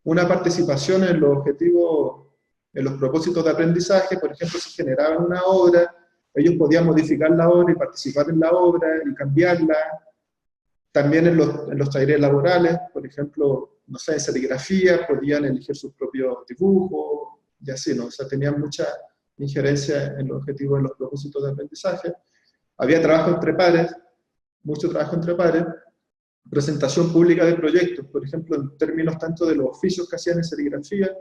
Una participación en los objetivos, en los propósitos de aprendizaje. Por ejemplo, si generaban una obra, ellos podían modificar la obra y participar en la obra y cambiarla. También en los talleres laborales, por ejemplo, no sé, en serigrafía, podían elegir sus propios dibujos, y así, ¿no? O sea, tenían mucha injerencia en los objetivos, en los propósitos de aprendizaje. Había trabajo entre pares, mucho trabajo entre pares, presentación pública de proyectos, por ejemplo, en términos tanto de los oficios que hacían en serigrafía,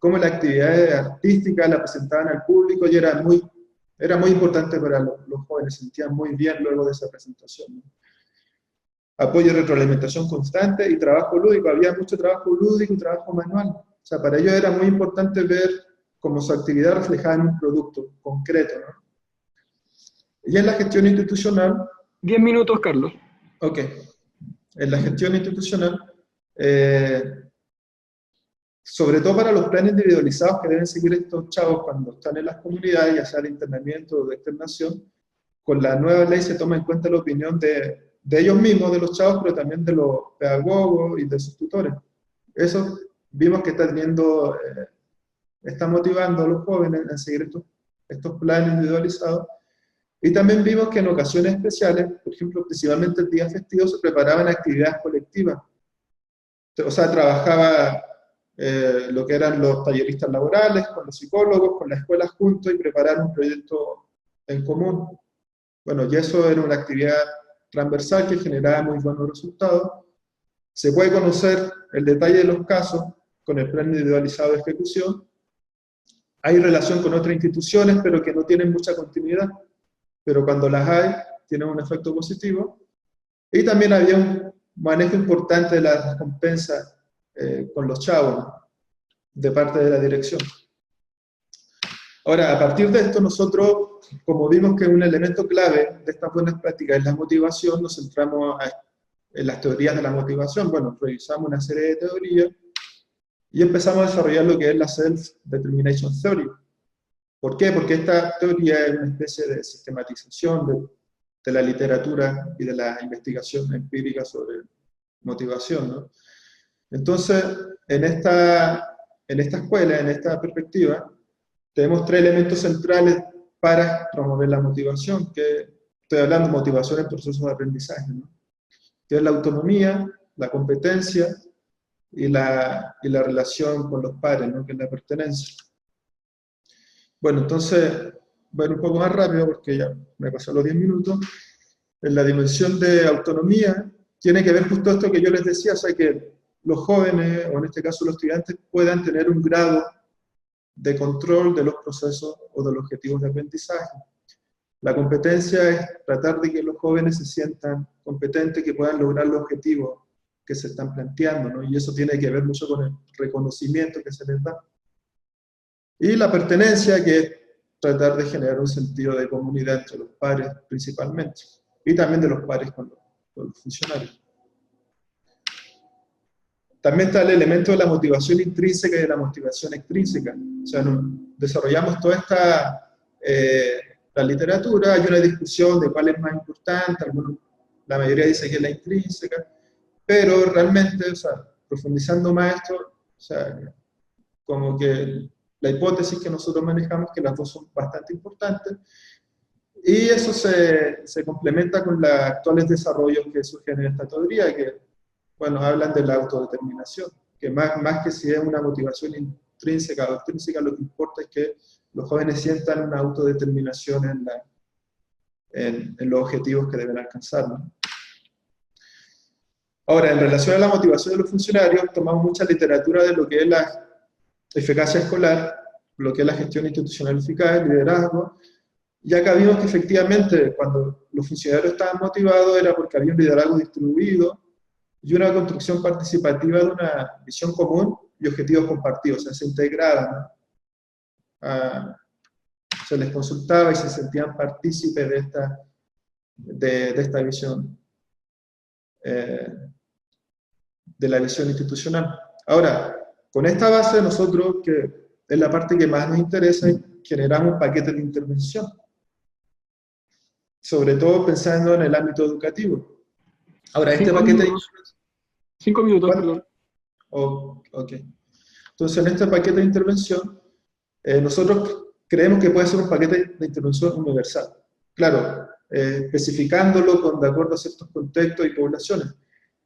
como las actividades artísticas la presentaban al público, y era muy importante para los jóvenes, se sentían muy bien luego de esa presentación, ¿no? Apoyo y retroalimentación constante y trabajo lúdico. Había mucho trabajo lúdico y trabajo manual. O sea, para ellos era muy importante ver cómo su actividad reflejada en un producto concreto, ¿no? Y en la gestión institucional... 10 minutos, Carlos. Ok. En la gestión institucional, sobre todo para los planes individualizados que deben seguir estos chavos cuando están en las comunidades, ya sea de internamiento o de externación, con la nueva ley se toma en cuenta la opinión de ellos mismos, de los chavos, pero también de los pedagogos y de sus tutores. Eso vimos que está motivando a los jóvenes a seguir estos planes individualizados. Y también vimos que en ocasiones especiales, por ejemplo, principalmente el día festivo, se preparaban actividades colectivas. O sea, trabajaba lo que eran los talleristas laborales, con los psicólogos, con las escuelas juntos, y preparar un proyecto en común. Bueno, y eso era una actividad transversal que generaba muy buenos resultados. Se puede conocer el detalle de los casos con el plan individualizado de ejecución. Hay relación con otras instituciones, pero que no tienen mucha continuidad. pero cuando las hay, tienen un efecto positivo. Y también había un manejo importante de la recompensa con los chavos, ¿no?, de parte de la dirección. Ahora, a partir de esto, nosotros, como vimos que un elemento clave de estas buenas prácticas es la motivación, nos centramos en las teorías de la motivación. Bueno, revisamos una serie de teorías y empezamos a desarrollar lo que es la Self-Determination Theory. ¿Por qué? Porque esta teoría es una especie de sistematización de la literatura y de la investigación empírica sobre motivación, ¿no? Entonces, en esta escuela, en esta perspectiva, tenemos 3 elementos centrales para promover la motivación, que estoy hablando de motivación en procesos de aprendizaje, ¿no?, que es la autonomía, la competencia y la relación con los pares, ¿no?, que es la pertenencia. Bueno, entonces, voy a ir un poco más rápido porque ya me pasó los 10 minutos. En la dimensión de autonomía, tiene que ver justo esto que yo les decía, o sea, que los jóvenes, o en este caso los estudiantes, puedan tener un grado de control de los procesos o de los objetivos de aprendizaje. La competencia es tratar de que los jóvenes se sientan competentes, que puedan lograr los objetivos que se están planteando, ¿no? Y eso tiene que ver mucho con el reconocimiento que se les da. Y la pertenencia, que es tratar de generar un sentido de comunidad entre los pares principalmente, y también de los pares con los funcionarios. También está el elemento de la motivación intrínseca y de la motivación extrínseca. O sea, desarrollamos toda esta la literatura, hay una discusión de cuál es más importante, la mayoría dice que es la intrínseca, pero realmente, o sea, profundizando más esto, o sea, como que la hipótesis que nosotros manejamos es que las dos son bastante importantes, y eso se complementa con los actuales desarrollos que surgen en esta teoría, que, bueno, hablan de la autodeterminación, que más que si es una motivación intrínseca o extrínseca, lo que importa es que los jóvenes sientan una autodeterminación en los objetivos que deben alcanzar, ¿no? Ahora, en relación a la motivación de los funcionarios, tomamos mucha literatura de lo que es la eficacia escolar, lo que es la gestión institucional eficaz, el liderazgo, y acá vimos que efectivamente cuando los funcionarios estaban motivados era porque había un liderazgo distribuido y una construcción participativa de una visión común y objetivos compartidos, o sea, se integraban, ¿no? Se les consultaba y se sentían partícipes de esta visión, de la visión institucional. Ahora, con esta base nosotros, que es la parte que más nos interesa, generamos un paquete de intervención, sobre todo pensando en el ámbito educativo. Ahora, este paquete de... 5 minutos, perdón. Oh, ok. Entonces, en este paquete de intervención, nosotros creemos que puede ser un paquete de intervención universal. Claro, especificándolo de acuerdo a ciertos contextos y poblaciones.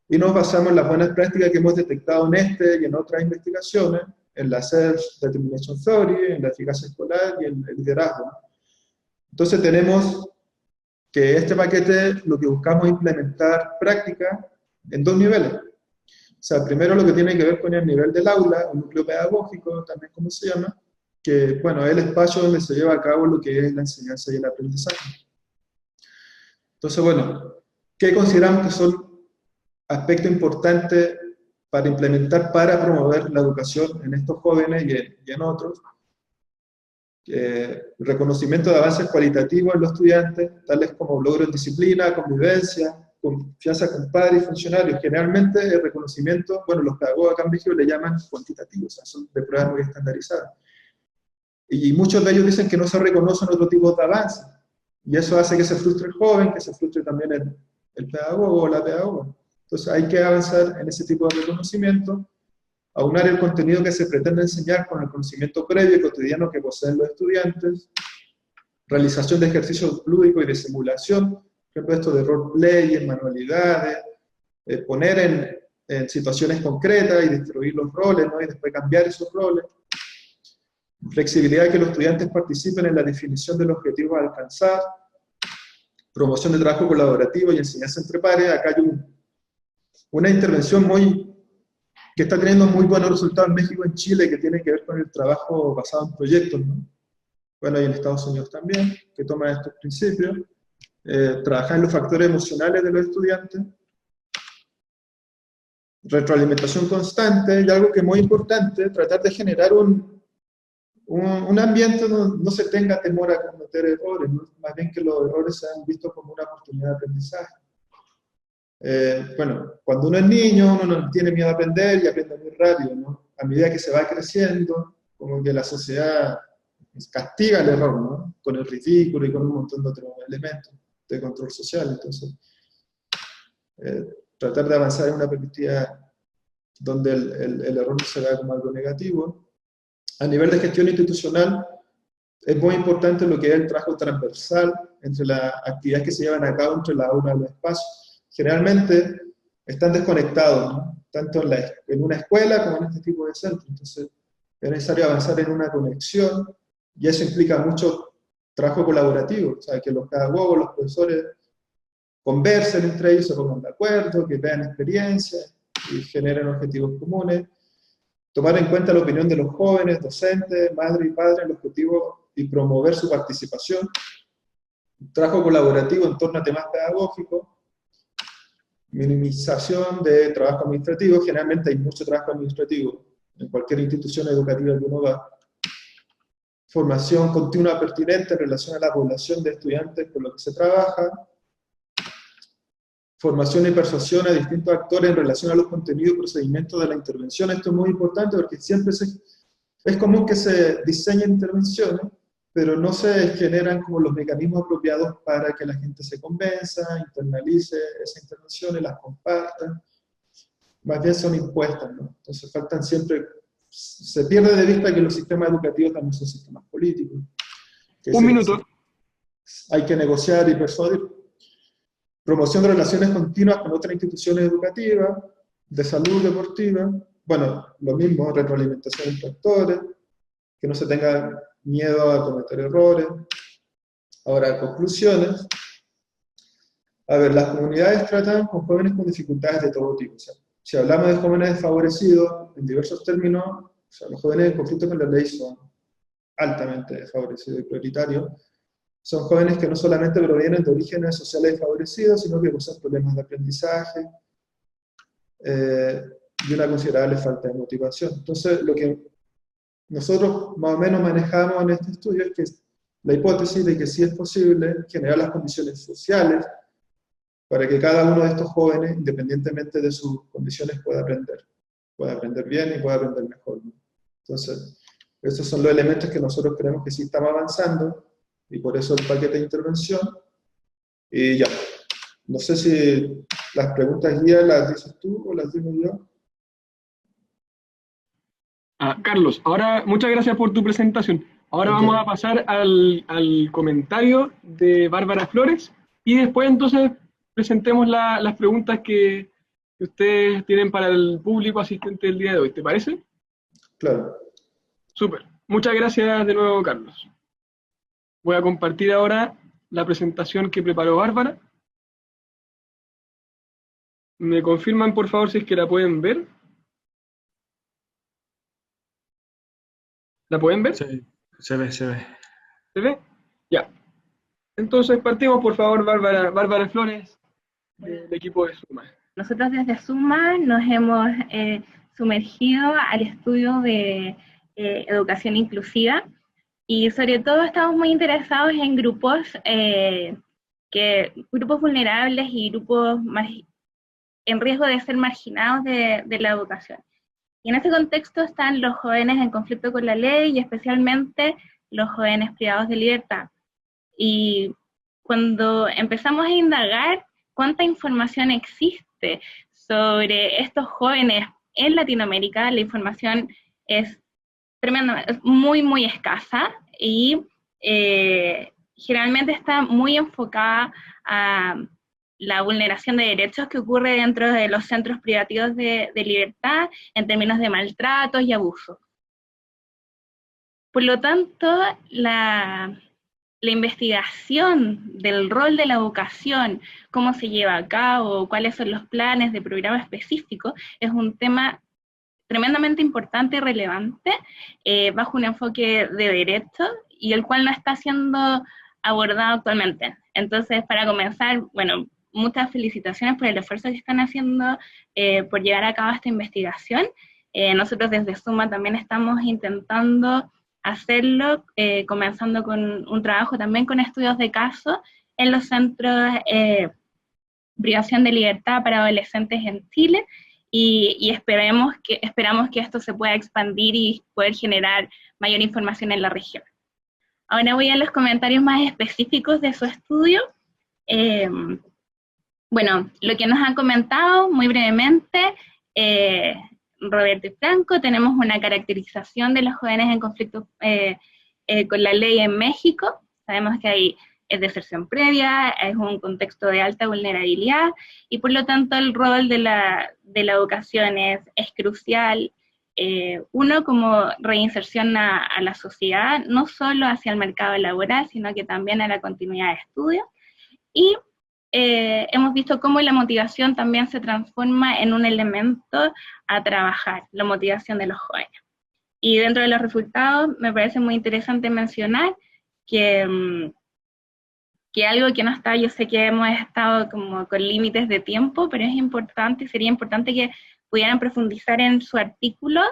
Y nos basamos en las buenas prácticas que hemos detectado en este y en otras investigaciones, en la Self-Determination Theory, en la eficacia escolar y en el liderazgo. Entonces tenemos que este paquete lo que buscamos es implementar práctica en 2 niveles. O sea, primero lo que tiene que ver con el nivel del aula, un núcleo pedagógico, también como se llama, que, bueno, es el espacio donde se lleva a cabo lo que es la enseñanza y el aprendizaje. Entonces, bueno, ¿qué consideramos que son aspectos importantes para implementar, para promover la educación en estos jóvenes y en otros? Reconocimiento de avances cualitativos en los estudiantes, tales como logros en disciplina, convivencia, confianza con padres y funcionarios. Generalmente el reconocimiento, bueno, los pedagogos acá en México le llaman cuantitativo, o sea, son de pruebas muy estandarizadas. Y muchos de ellos dicen que no se reconocen otro tipo de avances. Y eso hace que se frustre el joven, que se frustre también el pedagogo o la pedagoga. Entonces hay que avanzar en ese tipo de reconocimiento, aunar el contenido que se pretende enseñar con el conocimiento previo y cotidiano que poseen los estudiantes, realización de ejercicios lúdicos y de simulación, por ejemplo esto de roleplay, manualidades, poner en situaciones concretas y distribuir los roles, ¿no? Y después cambiar esos roles. Flexibilidad, que los estudiantes participen en la definición de los objetivos a alcanzar, promoción de trabajo colaborativo y enseñanza entre pares. Acá hay una intervención que está teniendo muy buenos resultados en México y en Chile, que tiene que ver con el trabajo basado en proyectos, ¿no? Bueno, y en Estados Unidos también, que toma estos principios. trabajar en los factores emocionales de los estudiantes, retroalimentación constante, y algo que es muy importante, tratar de generar un ambiente donde no se tenga temor a cometer errores, ¿no? Más bien que los errores sean vistos como una oportunidad de aprendizaje. Bueno, cuando uno es niño, uno no tiene miedo a aprender y aprende muy rápido, ¿no? A medida que se va creciendo, como que la sociedad castiga el error, ¿no? Con el ridículo y con un montón de otros elementos de control social. Entonces, tratar de avanzar en una perspectiva donde el error no se vea como algo negativo. A nivel de gestión institucional, es muy importante lo que es el trabajo transversal entre las actividades que se llevan a cabo entre la aula y los espacios. Generalmente están desconectados, ¿no? Tanto en una escuela como en este tipo de centros. Entonces, es necesario avanzar en una conexión, y eso implica mucho trabajo colaborativo, o sea, que los pedagogos, los profesores conversen entre ellos, se pongan de acuerdo, que vean experiencias y generen objetivos comunes. Tomar en cuenta la opinión de los jóvenes, docentes, madres y padres en el objetivo y promover su participación. Trabajo colaborativo en torno a temas pedagógicos. Minimización de trabajo administrativo. Generalmente hay mucho trabajo administrativo en cualquier institución educativa que uno va. Formación continua pertinente en relación a la población de estudiantes con los que se trabaja. Formación y persuasión a distintos actores en relación a los contenidos y procedimientos de la intervención. Esto es muy importante porque siempre es común que se diseñen intervenciones, pero no se generan como los mecanismos apropiados para que la gente se convenza, internalice esas intervenciones, las comparta. Más bien son impuestas, ¿no? Entonces faltan siempre, se pierde de vista que los sistemas educativos también son sistemas políticos. Un minuto. Hay que negociar y persuadir. Promoción de relaciones continuas con otras instituciones educativas, de salud deportiva, bueno, lo mismo, retroalimentación entre actores, que no se tenga miedo a cometer errores. Ahora, conclusiones. A ver, las comunidades tratan con jóvenes con dificultades de todo tipo. O sea, si hablamos de jóvenes desfavorecidos, en diversos términos, o sea, los jóvenes en conflicto con la ley son altamente desfavorecidos y prioritarios. Son jóvenes que no solamente provienen de orígenes sociales desfavorecidos, sino que poseen problemas de aprendizaje y una considerable falta de motivación. Entonces, lo que nosotros más o menos manejamos en este estudio es que la hipótesis de que sí es posible generar las condiciones sociales para que cada uno de estos jóvenes, independientemente de sus condiciones, pueda aprender bien y pueda aprender mejor, ¿no? Entonces, estos son los elementos que nosotros creemos que sí estamos avanzando, y por eso el paquete de intervención. Y ya, no sé si las preguntas guía las dices tú o las digo yo. Carlos, ahora muchas gracias por tu presentación. Ahora vamos a pasar al comentario de Bárbara Flores, y después entonces presentemos las preguntas que ustedes tienen para el público asistente del día de hoy. ¿Te parece? Claro. Súper. Muchas gracias de nuevo, Carlos. Voy a compartir ahora la presentación que preparó Bárbara. ¿Me confirman, por favor, si es que la pueden ver? ¿La pueden ver? Sí, se ve. ¿Se ve? Ya. Entonces partimos, por favor, Bárbara Flores, del equipo de Suma. Nosotros desde Suma nos hemos sumergido al estudio de educación inclusiva, y sobre todo estamos muy interesados en grupos vulnerables y grupos en riesgo de ser marginados de la educación. Y en ese contexto están los jóvenes en conflicto con la ley, y especialmente los jóvenes privados de libertad. Y cuando empezamos a indagar cuánta información existe sobre estos jóvenes en Latinoamérica, la información es tremendamente, muy escasa, y generalmente está muy enfocada a la vulneración de derechos que ocurre dentro de los centros privativos de libertad en términos de maltratos y abusos. Por lo tanto, la investigación del rol de la educación, cómo se lleva a cabo, cuáles son los planes de programa específico, es un tema tremendamente importante y relevante bajo un enfoque de derecho, y el cual no está siendo abordado actualmente Entonces, para comenzar, bueno, muchas felicitaciones por el esfuerzo que están haciendo por llevar a cabo esta investigación. Nosotros desde Suma también estamos intentando hacerlo, comenzando con un trabajo también con estudios de caso en los centros privación de libertad para adolescentes en Chile, y esperamos que esto se pueda expandir y poder generar mayor información en la región. Ahora voy a los comentarios más específicos de su estudio. Bueno, lo que nos han comentado muy brevemente, Roberto y Franco, tenemos una caracterización de los jóvenes en conflicto con la ley en México. Sabemos que es deserción previa, es un contexto de alta vulnerabilidad, y por lo tanto el rol de la educación es crucial. Uno, como reinserción a la sociedad, no solo hacia el mercado laboral, sino que también a la continuidad de estudio. Y hemos visto cómo la motivación también se transforma en un elemento a trabajar, la motivación de los jóvenes. Y dentro de los resultados me parece muy interesante mencionar que algo que no está, yo sé que hemos estado como con límites de tiempo, pero es importante, sería importante que pudieran profundizar en su artículo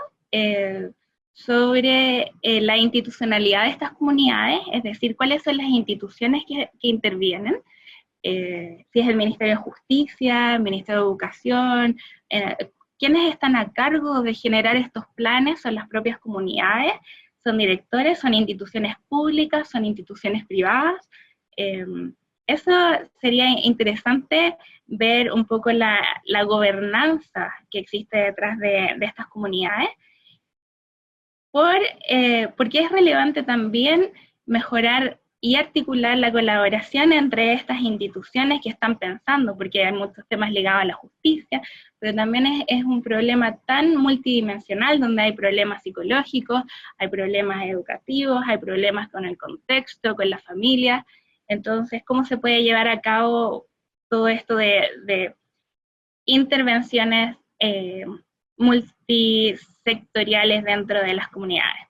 sobre la institucionalidad de estas comunidades, es decir, cuáles son las instituciones que intervienen, si es el Ministerio de Justicia, el Ministerio de Educación, quiénes están a cargo de generar estos planes, son las propias comunidades, son directores, son instituciones públicas, son instituciones privadas. Eso sería interesante ver un poco la gobernanza que existe detrás de estas comunidades, porque es relevante también mejorar y articular la colaboración entre estas instituciones que están pensando, porque hay muchos temas ligados a la justicia, pero también es un problema tan multidimensional, donde hay problemas psicológicos, hay problemas educativos, hay problemas con el contexto, con la familia. Entonces, ¿cómo se puede llevar a cabo todo esto de intervenciones multisectoriales dentro de las comunidades?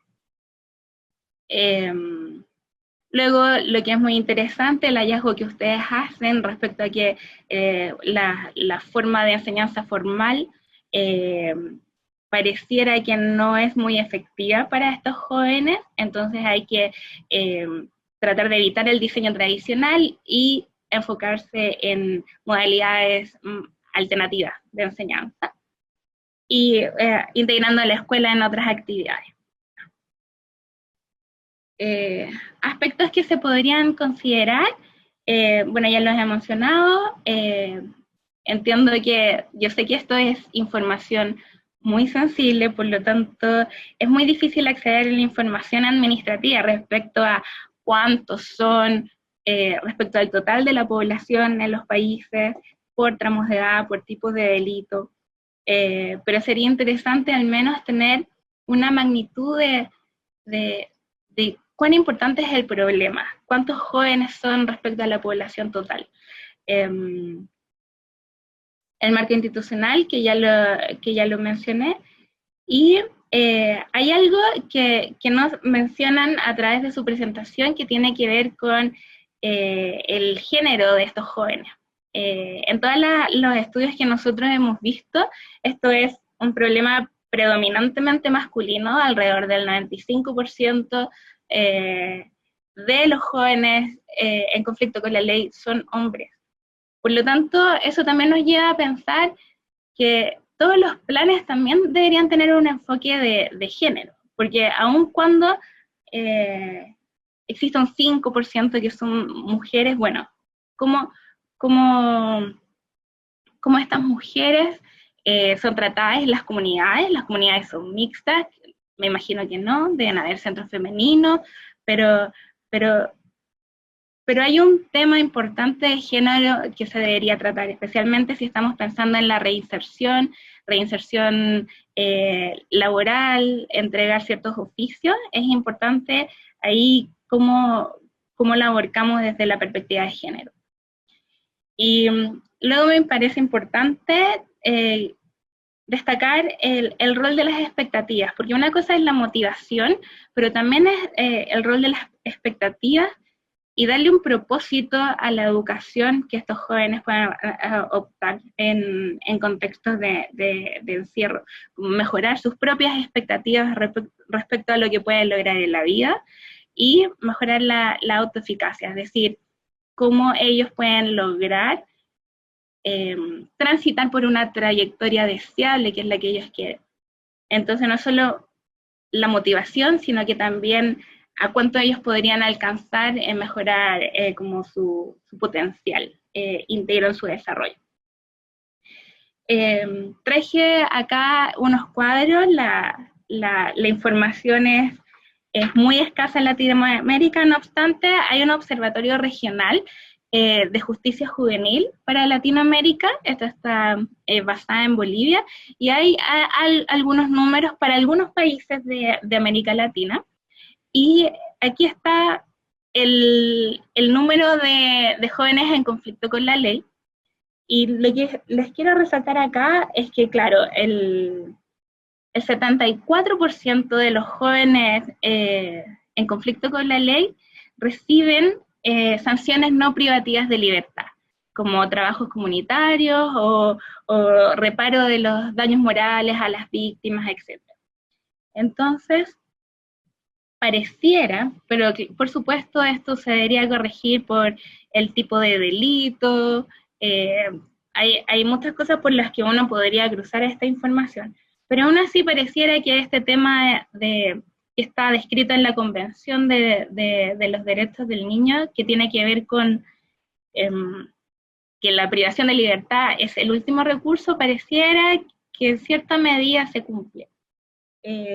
Luego, lo que es muy interesante, el hallazgo que ustedes hacen respecto a que la forma de enseñanza formal pareciera que no es muy efectiva para estos jóvenes, entonces hay que tratar de evitar el diseño tradicional y enfocarse en modalidades alternativas de enseñanza, y integrando a la escuela en otras actividades. Aspectos que se podrían considerar, bueno, ya los he mencionado, entiendo que, yo sé que esto es información muy sensible, por lo tanto, es muy difícil acceder a la información administrativa respecto a cuántos son, respecto al total de la población en los países, por tramos de edad, por tipos de delito, pero sería interesante al menos tener una magnitud de cuán importante es el problema, cuántos jóvenes son respecto a la población total. El marco institucional, que ya lo mencioné, y hay algo que nos mencionan a través de su presentación que tiene que ver con el género de estos jóvenes. En todos los estudios que nosotros hemos visto, esto es un problema predominantemente masculino, alrededor del 95% de los jóvenes en conflicto con la ley son hombres. Por lo tanto, eso también nos lleva a pensar que todos los planes también deberían tener un enfoque de género, porque aun cuando existe un 5% que son mujeres, bueno, ¿cómo estas mujeres son tratadas en las comunidades son mixtas? Me imagino que no, deben haber centros femeninos, pero hay un tema importante de género que se debería tratar, especialmente si estamos pensando en la reinserción laboral, entregar ciertos oficios. Es importante ahí cómo lo aborcamos desde la perspectiva de género. Y luego me parece importante destacar el rol de las expectativas, porque una cosa es la motivación, pero también es el rol de las expectativas y darle un propósito a la educación que estos jóvenes puedan optar en contextos de encierro, mejorar sus propias expectativas respecto a lo que pueden lograr en la vida y mejorar la autoeficacia, es decir, cómo ellos pueden lograr transitar por una trayectoria deseable, que es la que ellos quieren. Entonces, no solo la motivación, sino que también a cuánto ellos podrían alcanzar en mejorar como su potencial íntegro en su desarrollo. Traje acá unos cuadros, la información es muy escasa en Latinoamérica, no obstante, hay un observatorio regional de justicia juvenil para Latinoamérica, esto está basada en Bolivia, y hay algunos números para algunos países de América Latina, y aquí está el número de jóvenes en conflicto con la ley, y lo que les quiero resaltar acá es que, claro, el 74% de los jóvenes en conflicto con la ley reciben sanciones no privativas de libertad, como trabajos comunitarios o reparo de los daños morales a las víctimas, etc. Entonces, pareciera, pero que, por supuesto esto se debería corregir por el tipo de delito, hay muchas cosas por las que uno podría cruzar esta información, pero aún así pareciera que este tema que está descrito en la Convención de los Derechos del Niño, que tiene que ver con que la privación de libertad es el último recurso, pareciera que en cierta medida se cumple.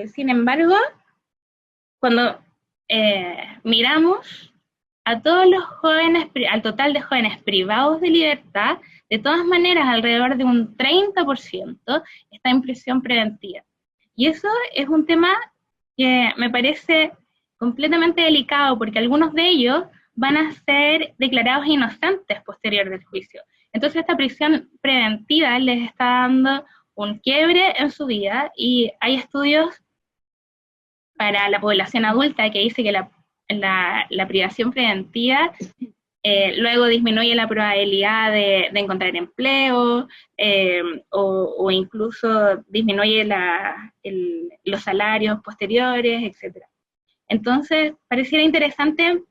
Sin embargo, cuando miramos a todos los jóvenes, al total de jóvenes privados de libertad, de todas maneras alrededor de un 30% está en prisión preventiva. Y eso es un tema que me parece completamente delicado, porque algunos de ellos van a ser declarados inocentes posterior del juicio. Entonces esta prisión preventiva les está dando un quiebre en su vida, y hay estudios para la población adulta que dice que la privación preventiva luego disminuye la probabilidad de encontrar empleo, o incluso disminuye los salarios posteriores, etc. Entonces, pareciera interesante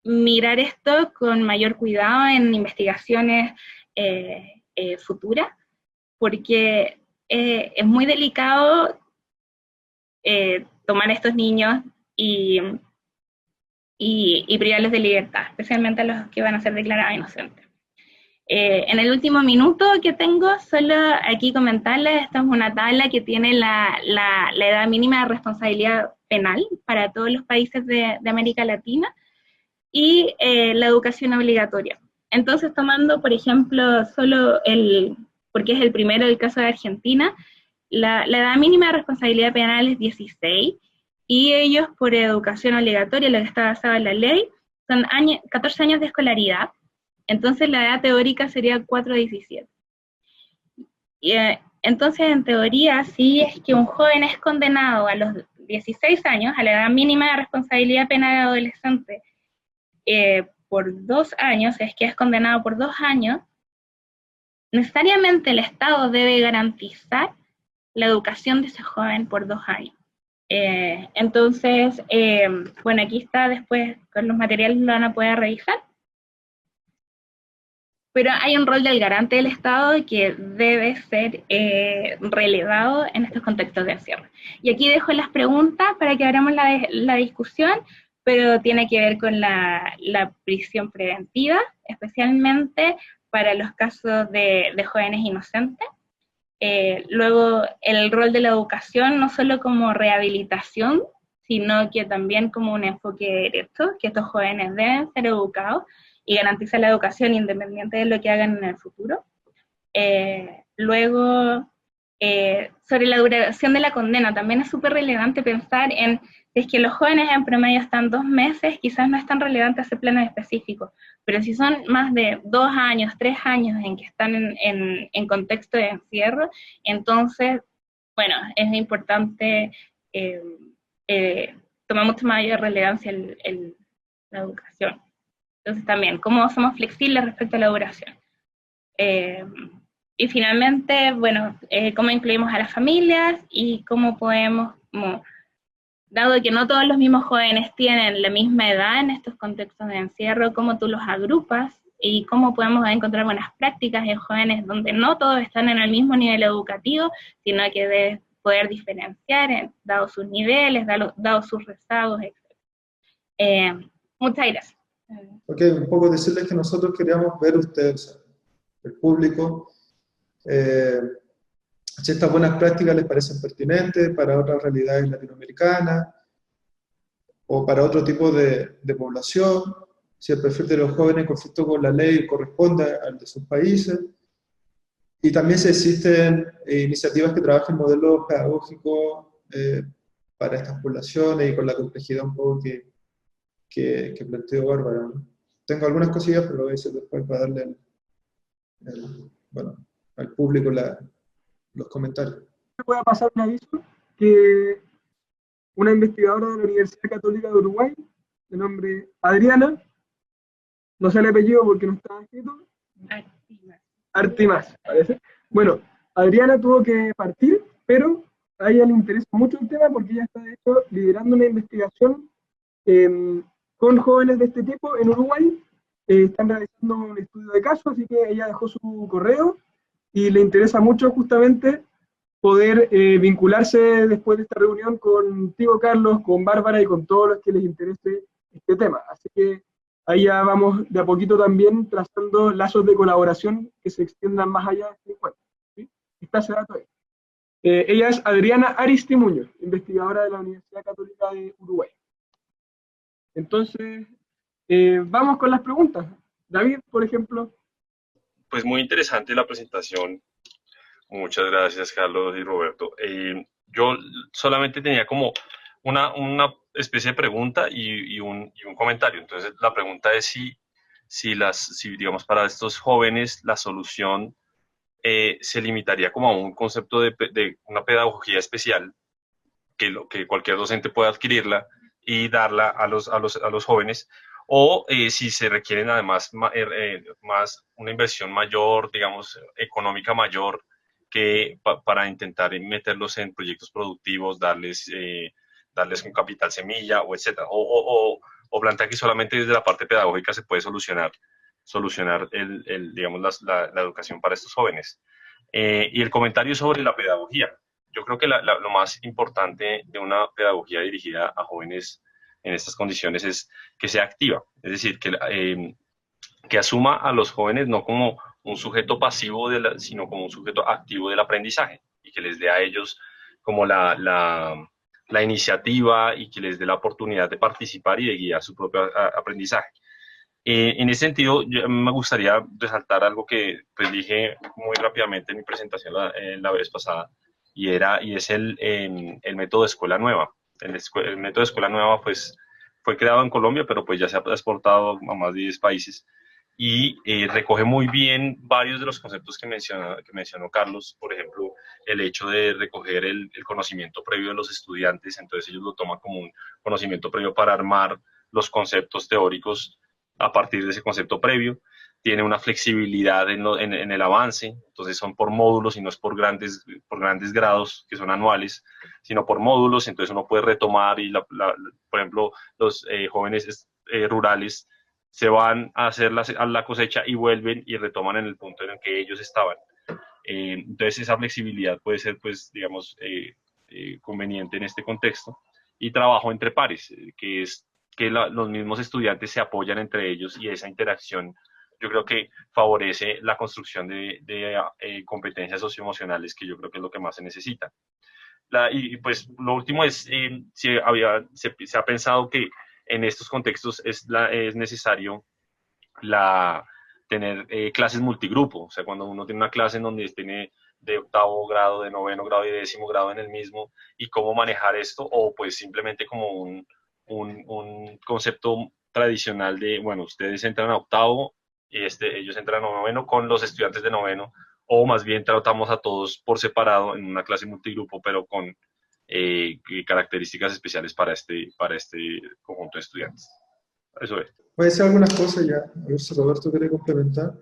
mirar esto con mayor cuidado en investigaciones futuras, porque es muy delicado tomar a estos niños y privarlos de libertad, especialmente a los que van a ser declarados inocentes. En el último minuto que tengo, solo aquí comentarles, esta es una tabla que tiene la edad mínima de responsabilidad penal para todos los países de América Latina, y la educación obligatoria. Entonces, tomando, por ejemplo, solo porque es el primero el caso de Argentina, la edad mínima de responsabilidad penal es 16, y ellos, por educación obligatoria, lo que está basado en la ley, son 14 años de escolaridad. Entonces la edad teórica sería 4 a 17. Entonces, en teoría, si es que un joven es condenado a los 16 años, a la edad mínima de responsabilidad penal adolescente, por 2 años, es que es condenado por 2 años, necesariamente el Estado debe garantizar la educación de ese joven por 2 años. Entonces, bueno, aquí está, después con los materiales lo van a poder revisar. Pero hay un rol del garante del Estado que debe ser relevado en estos contextos de encierro. Y aquí dejo las preguntas para que abramos la discusión, pero tiene que ver con la prisión preventiva, especialmente para los casos de jóvenes inocentes. Luego, el rol de la educación, no solo como rehabilitación, sino que también como un enfoque de derechos, que estos jóvenes deben ser educados y garantizar la educación independiente de lo que hagan en el futuro. Luego, sobre la duración de la condena, también es súper relevante pensar en si es que los jóvenes en promedio están 2 meses, quizás no es tan relevante ese plano específico, pero si son más de 2 años, 3 años en que están en contexto de encierro, entonces, bueno, es importante tomar mucha mayor relevancia la educación. Entonces también, cómo somos flexibles respecto a la duración. Y finalmente, bueno, cómo incluimos a las familias y cómo podemos, dado que no todos los mismos jóvenes tienen la misma edad en estos contextos de encierro, cómo tú los agrupas y cómo podemos encontrar buenas prácticas en jóvenes donde no todos están en el mismo nivel educativo, sino que debes poder diferenciar, dado sus niveles, dado sus rezagos, etc. Muchas gracias. Ok, un poco decirles que nosotros queríamos ver ustedes, o sea, el público, si estas buenas prácticas les parecen pertinentes para otras realidades latinoamericanas o para otro tipo de población, si el perfil de los jóvenes en conflicto con la ley corresponde al de sus países, y también si existen iniciativas que trabajen modelos pedagógicos para estas poblaciones y con la complejidad un poco que planteó Bárbara, ¿no? Tengo algunas cosillas, pero lo voy a decir después para darle bueno, al público los comentarios. Voy a pasar un aviso que una investigadora de la Universidad Católica de Uruguay, de nombre Adriana, no sé el apellido porque no estaba escrito, Artimas, parece. Bueno, Adriana tuvo que partir, pero a ella le interesa mucho el tema porque ella está, de hecho, liderando una investigación con jóvenes de este tipo en Uruguay. Están realizando un estudio de caso, así que ella dejó su correo y le interesa mucho justamente poder vincularse después de esta reunión contigo, Carlos, con Bárbara y con todos los que les interese este tema. Así que ahí ya vamos de a poquito también trazando lazos de colaboración que se extiendan más allá de este encuentro, ¿sí? Está ese dato ahí. Ella es Adriana Aristimuño, investigadora de la Universidad Católica de Uruguay. Entonces, vamos con las preguntas. David, por ejemplo. Pues muy interesante la presentación. Muchas gracias, Carlos y Roberto. Yo solamente tenía como una especie de pregunta y un comentario. Entonces, la pregunta es si digamos, para estos jóvenes la solución se limitaría como a un concepto de una pedagogía especial, que cualquier docente pueda adquirirla y darla a los jóvenes, o si se requieren además más una inversión mayor, digamos, económica mayor, para intentar meterlos en proyectos productivos, darles un capital semilla, o etcétera, o plantear que solamente desde la parte pedagógica se puede solucionar digamos, la educación para estos jóvenes. Y el comentario sobre la pedagogía. Yo creo que lo más importante de una pedagogía dirigida a jóvenes en estas condiciones es que sea activa, es decir, que asuma a los jóvenes no como un sujeto pasivo, sino como un sujeto activo del aprendizaje, y que les dé a ellos como la iniciativa, y que les dé la oportunidad de participar y de guiar su propio aprendizaje. En ese sentido, me gustaría resaltar algo que pues dije muy rápidamente en mi presentación la vez pasada, y es el método de escuela nueva. El método de escuela nueva pues fue creado en Colombia, pero pues ya se ha exportado a más de 10 países, y recoge muy bien varios de los conceptos que mencionó Carlos. Por ejemplo, el hecho de recoger el conocimiento previo de los estudiantes. Entonces ellos lo toman como un conocimiento previo para armar los conceptos teóricos a partir de ese concepto previo. Tiene una flexibilidad en el avance, entonces son por módulos y no es por grandes grados que son anuales, sino por módulos. Entonces uno puede retomar y, por ejemplo, los jóvenes rurales se van a hacer la cosecha y vuelven y retoman en el punto en el que ellos estaban. Entonces esa flexibilidad puede ser, pues, digamos, conveniente en este contexto. Y trabajo entre pares, que es que los mismos estudiantes se apoyan entre ellos, y esa interacción yo creo que favorece la construcción de competencias socioemocionales, que yo creo que es lo que más se necesita. Y pues lo último es, se ha pensado que en estos contextos es necesario tener clases multigrupo. O sea, cuando uno tiene una clase en donde tiene de octavo grado, de noveno grado y de décimo grado en el mismo, y cómo manejar esto, o pues simplemente como un concepto tradicional de, bueno, ustedes entran a octavo y ellos entran a noveno con los estudiantes de noveno, o más bien tratamos a todos por separado en una clase multigrupo, pero con características especiales para este conjunto de estudiantes. Eso es. Voy a decir algunas cosas ya, a ver si Roberto quiere complementar.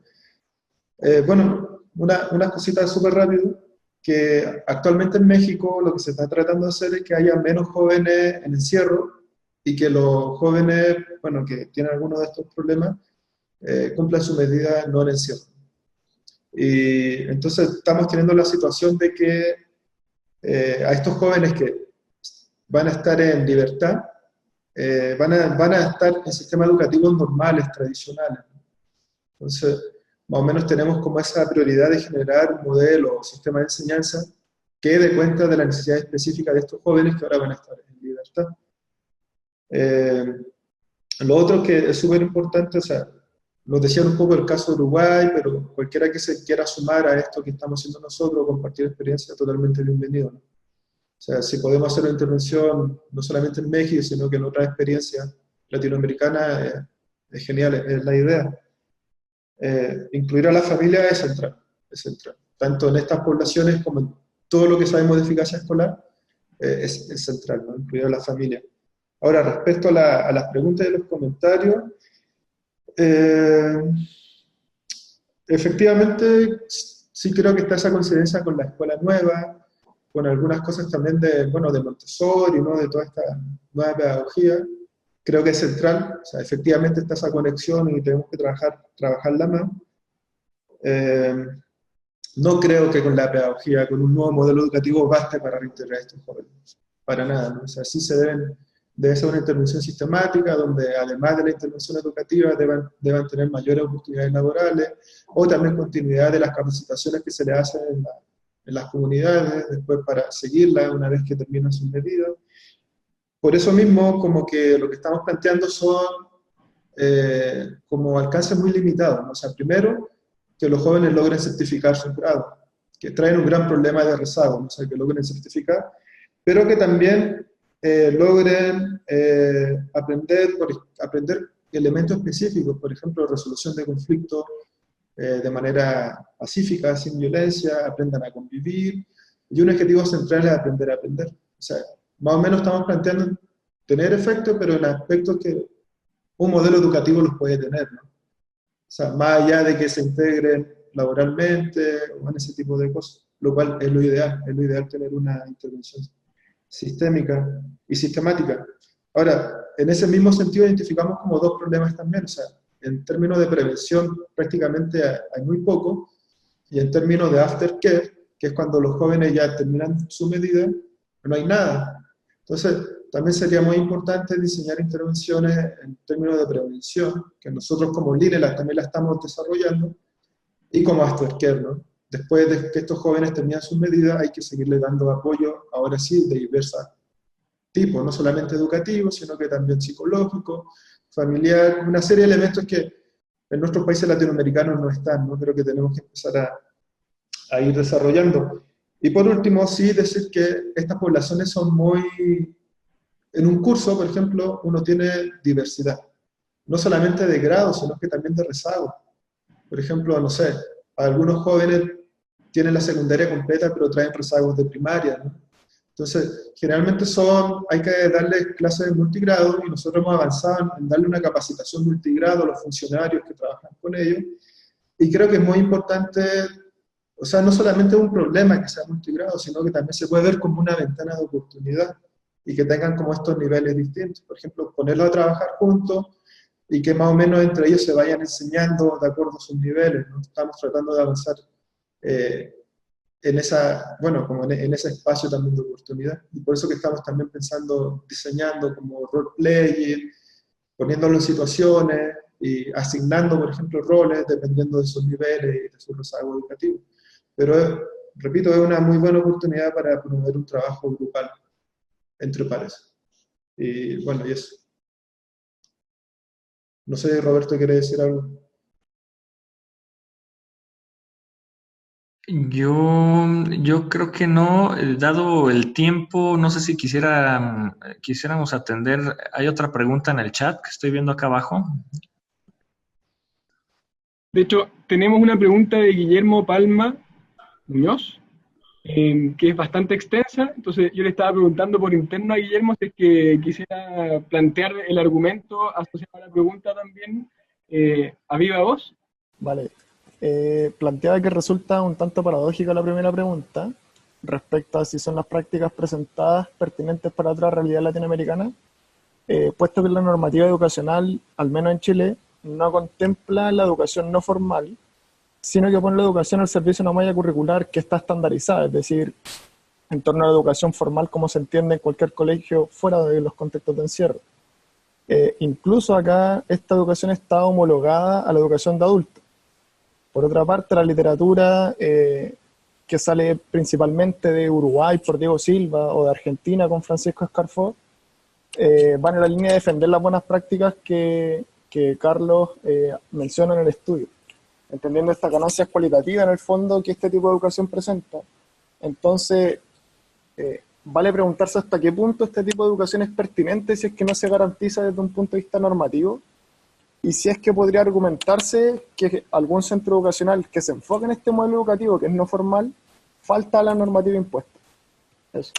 Bueno, unas cositas súper rápido, que actualmente en México lo que se está tratando de hacer es que haya menos jóvenes en encierro y que los jóvenes, bueno, que tienen algunos de estos problemas, cumplan su medida no en encierro. Y entonces estamos teniendo la situación de que a estos jóvenes que van a estar en libertad, van a estar en sistemas educativos normales, tradicionales. Entonces, más o menos tenemos como esa prioridad de generar un modelo o sistema de enseñanza que dé cuenta de la necesidad específica de estos jóvenes que ahora van a estar en libertad. Lo otro que es súper importante, o sea, nos decían un poco el caso de Uruguay, pero cualquiera que se quiera sumar a esto que estamos haciendo nosotros, compartir experiencia, totalmente bienvenido, ¿no? O sea, si podemos hacer una intervención no solamente en México, sino que en otras experiencias latinoamericanas, es genial, es la idea. Incluir a la familia es central, tanto en estas poblaciones como en todo lo que sabemos de eficacia escolar, es central, ¿no? Incluir a la familia. Ahora, respecto a las preguntas y los comentarios, efectivamente, sí creo que está esa coincidencia con la escuela nueva, con algunas cosas también de, bueno, de Montessori, ¿no? De toda esta nueva pedagogía. Creo que es central, o sea, efectivamente está esa conexión y tenemos que trabajarla más. No creo que con la pedagogía, con un nuevo modelo educativo, baste para reintegrar a estos jóvenes, para nada, ¿no? O sea, sí debe ser una intervención sistemática, donde además de la intervención educativa deban tener mayores oportunidades laborales, o también continuidad de las capacitaciones que se le hacen en las comunidades, después para seguirlas una vez que terminan sus medidas. Por eso mismo, como que lo que estamos planteando son como alcances muy limitados, ¿no? O sea, primero, que los jóvenes logren certificar su grado, que traen un gran problema de rezago, ¿no? O sea, que logren certificar, pero que también logren aprender elementos específicos, por ejemplo, resolución de conflictos de manera pacífica, sin violencia, aprendan a convivir, y un objetivo central es aprender a aprender. O sea, más o menos estamos planteando tener efectos, pero en aspectos que un modelo educativo los puede tener, ¿no? O sea, más allá de que se integren laboralmente o en ese tipo de cosas, lo cual es lo ideal tener una intervención sistémica y sistemática. Ahora, en ese mismo sentido identificamos como dos problemas también, o sea, en términos de prevención prácticamente hay muy poco, y en términos de aftercare, que es cuando los jóvenes ya terminan su medida, no hay nada. Entonces, también sería muy importante diseñar intervenciones en términos de prevención, que nosotros como LINE también la estamos desarrollando, y como aftercare, ¿no? Después de que estos jóvenes terminan sus medidas, hay que seguirle dando apoyo, ahora sí, de diversos tipos, no solamente educativos, sino que también psicológico, familiar, una serie de elementos que en nuestros países latinoamericanos no están, ¿no? Creo que tenemos que empezar a ir desarrollando. Y por último, sí decir que estas poblaciones son muy... En un curso, por ejemplo, uno tiene diversidad, no solamente de grado, sino que también de rezago. Por ejemplo, no sé, algunos jóvenes tienen la secundaria completa, pero traen rezagos de primaria, ¿no? Entonces, generalmente hay que darle clases de multigrado, y nosotros hemos avanzado en darle una capacitación multigrado a los funcionarios que trabajan con ellos, y creo que es muy importante, o sea, no solamente es un problema que sea multigrado, sino que también se puede ver como una ventana de oportunidad, y que tengan como estos niveles distintos. Por ejemplo, ponerlos a trabajar juntos, y que más o menos entre ellos se vayan enseñando de acuerdo a sus niveles, ¿no? Estamos tratando de avanzar en esa, bueno, como en ese espacio también de oportunidad, y por eso que estamos también pensando, diseñando como role-playing, poniéndolo en situaciones y asignando, por ejemplo, roles dependiendo de sus niveles y de su rezago educativo. Pero, repito, es una muy buena oportunidad para promover un trabajo grupal entre pares. Y bueno, y eso. No sé, Roberto, ¿quiere decir algo? Yo creo que no, dado el tiempo, no sé si quisiéramos atender. Hay otra pregunta en el chat que estoy viendo acá abajo. De hecho, tenemos una pregunta de Guillermo Palma Muñoz. que es bastante extensa. Entonces yo le estaba preguntando por interno a Guillermo si es que quisiera plantear el argumento asociado a la pregunta también a viva voz. Vale. Planteaba que resulta un tanto paradójica la primera pregunta respecto a si son las prácticas presentadas pertinentes para otra realidad latinoamericana, puesto que la normativa educacional, al menos en Chile, no contempla la educación no formal, sino que pone la educación al servicio de una malla curricular que está estandarizada, es decir, en torno a la educación formal como se entiende en cualquier colegio fuera de los contextos de encierro. Incluso acá esta educación está homologada a la educación de adultos. Por otra parte, la literatura que sale principalmente de Uruguay por Diego Silva o de Argentina con Francisco Escarfó, van en la línea de defender las buenas prácticas que Carlos menciona en el estudio, entendiendo esta ganancia cualitativa en el fondo que este tipo de educación presenta. Entonces, vale preguntarse hasta qué punto este tipo de educación es pertinente si es que no se garantiza desde un punto de vista normativo, y si es que podría argumentarse que algún centro educacional que se enfoque en este modelo educativo, que es no formal, falta a la normativa impuesta. Eso.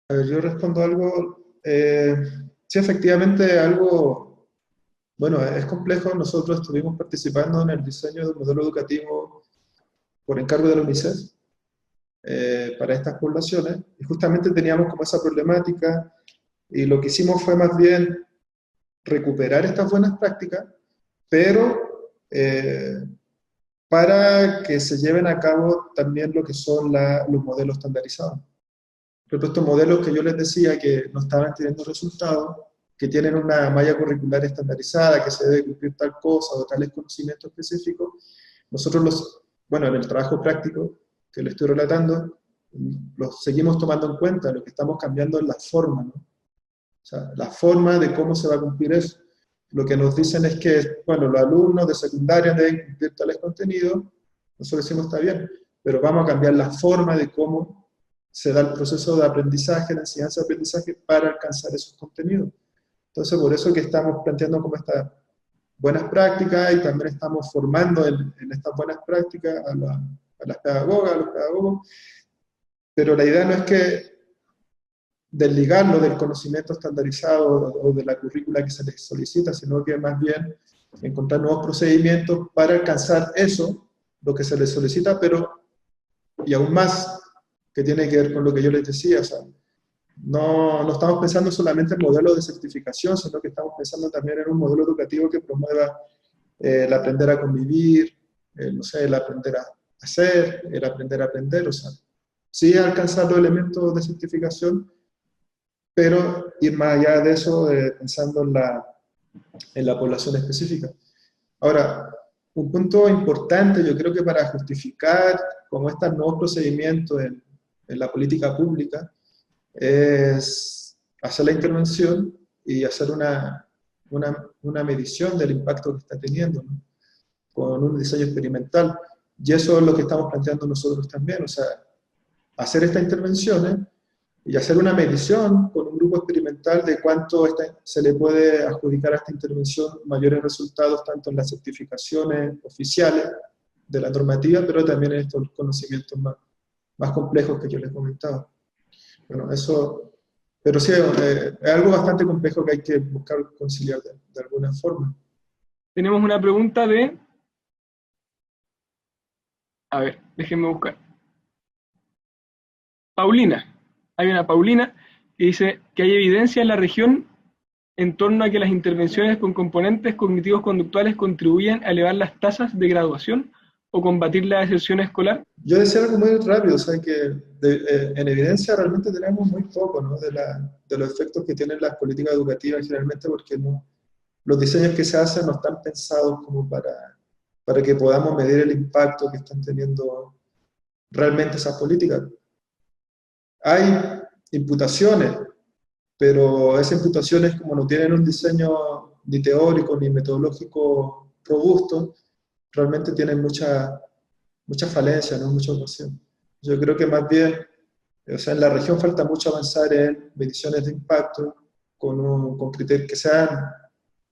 A ver, yo respondo algo. Sí, efectivamente, algo, bueno, es complejo. Nosotros estuvimos participando en el diseño de un modelo educativo por encargo de la UNICEF para estas poblaciones, y justamente teníamos como esa problemática, y lo que hicimos fue más bien recuperar estas buenas prácticas, pero para que se lleven a cabo también lo que son los modelos estandarizados. Por ejemplo, estos modelos que yo les decía que no estaban teniendo resultados, que tienen una malla curricular estandarizada, que se debe cumplir tal cosa o tales conocimientos específicos, nosotros bueno, en el trabajo práctico que le estoy relatando, los seguimos tomando en cuenta. Lo que estamos cambiando es la forma, ¿no? O sea, la forma de cómo se va a cumplir eso. Lo que nos dicen es que, bueno, los alumnos de secundaria deben cumplir tales contenidos. Nosotros decimos, está bien, pero vamos a cambiar la forma de cómo se da el proceso de aprendizaje, de enseñanza-aprendizaje para alcanzar esos contenidos. Entonces, por eso que estamos planteando como estas buenas prácticas, y también estamos formando en estas buenas prácticas a las pedagogas, a los pedagogos, pero la idea no es que desligarlo del conocimiento estandarizado o de la currícula que se les solicita, sino que más bien encontrar nuevos procedimientos para alcanzar eso, lo que se les solicita, pero, y aún más, que tiene que ver con lo que yo les decía, o sea, no estamos pensando solamente en modelos de certificación, sino que estamos pensando también en un modelo educativo que promueva el aprender a convivir, no sé, el aprender a hacer, el aprender a aprender, o sea, sí alcanzar los elementos de certificación, pero ir más allá de eso, pensando en la población específica. Ahora, un punto importante, yo creo que para justificar como estos nuevos procedimientos en la política pública, es hacer la intervención y hacer una medición del impacto que está teniendo, ¿no? Con un diseño experimental. Y eso es lo que estamos planteando nosotros también, o sea, hacer estas intervenciones y hacer una medición con un grupo experimental de cuánto se le puede adjudicar a esta intervención mayores resultados, tanto en las certificaciones oficiales de la normativa, pero también en estos conocimientos más complejos que yo les comentaba. Bueno, eso, pero sí, es algo bastante complejo que hay que buscar conciliar de alguna forma. Tenemos una pregunta de... A ver, déjenme buscar. Paulina. Hay una Paulina que dice que hay evidencia en la región en torno a que las intervenciones con componentes cognitivos conductuales contribuyen a elevar las tasas de graduación o combatir la deserción escolar. Yo decía algo muy rápido, o sea, que en evidencia realmente tenemos muy poco, ¿no? de los efectos que tienen las políticas educativas generalmente, porque los diseños que se hacen no están pensados como para que podamos medir el impacto que están teniendo realmente esas políticas. Hay imputaciones, pero esas imputaciones, como no tienen un diseño ni teórico ni metodológico robusto, realmente tienen mucha falencia, ¿no? Mucha ocasión. Yo creo que más bien, o sea, en la región falta mucho avanzar en mediciones de impacto con criterios que sean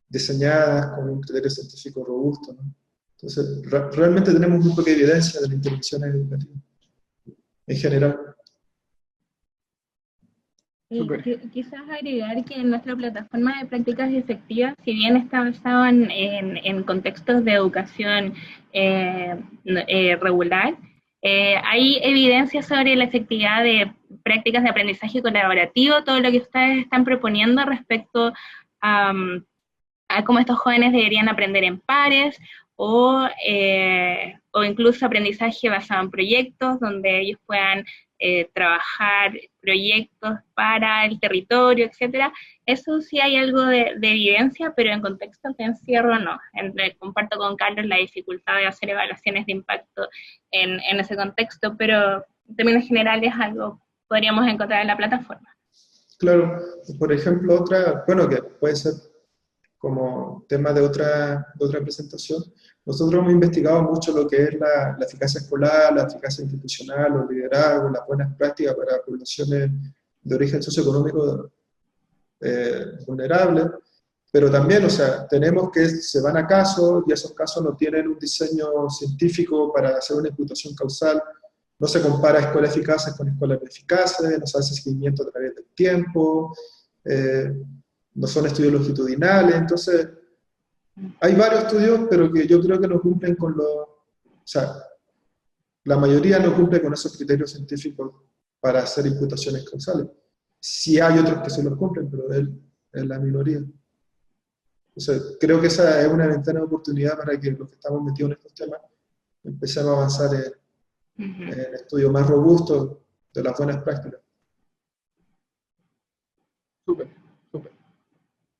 diseñadas con un criterio científico robusto, ¿no? Entonces, realmente tenemos muy poca evidencia de las intervenciones educativas. en general. Quizás agregar que en nuestra plataforma de prácticas efectivas, si bien está basado en contextos de educación regular, hay evidencia sobre la efectividad de prácticas de aprendizaje colaborativo, todo lo que ustedes están proponiendo respecto a cómo estos jóvenes deberían aprender en pares, o incluso aprendizaje basado en proyectos, donde ellos puedan trabajar proyectos para el territorio, etcétera. Eso sí hay algo de evidencia, pero en contextos de encierro no. Comparto con Carlos la dificultad de hacer evaluaciones de impacto en ese contexto, pero en términos generales algo podríamos encontrar en la plataforma. Claro, por ejemplo, bueno, que puede ser como tema de otra presentación, nosotros hemos investigado mucho lo que es la eficacia escolar, la eficacia institucional, los liderazgos, las buenas prácticas para poblaciones de origen socioeconómico vulnerable, pero también, o sea, tenemos que se van a casos y esos casos no tienen un diseño científico para hacer una imputación causal, no se compara escuelas eficaces con escuelas no eficaces, no se hace seguimiento a través del tiempo, no son estudios longitudinales, entonces hay varios estudios, pero que yo creo que no cumplen con o sea, la mayoría no cumple con esos criterios científicos para hacer imputaciones causales. Sí hay otros que se los cumplen, pero es la minoría. Entonces, creo que esa es una ventana de oportunidad para que los que estamos metidos en estos temas empecemos a avanzar en estudios más robustos de las buenas prácticas. Súper, súper.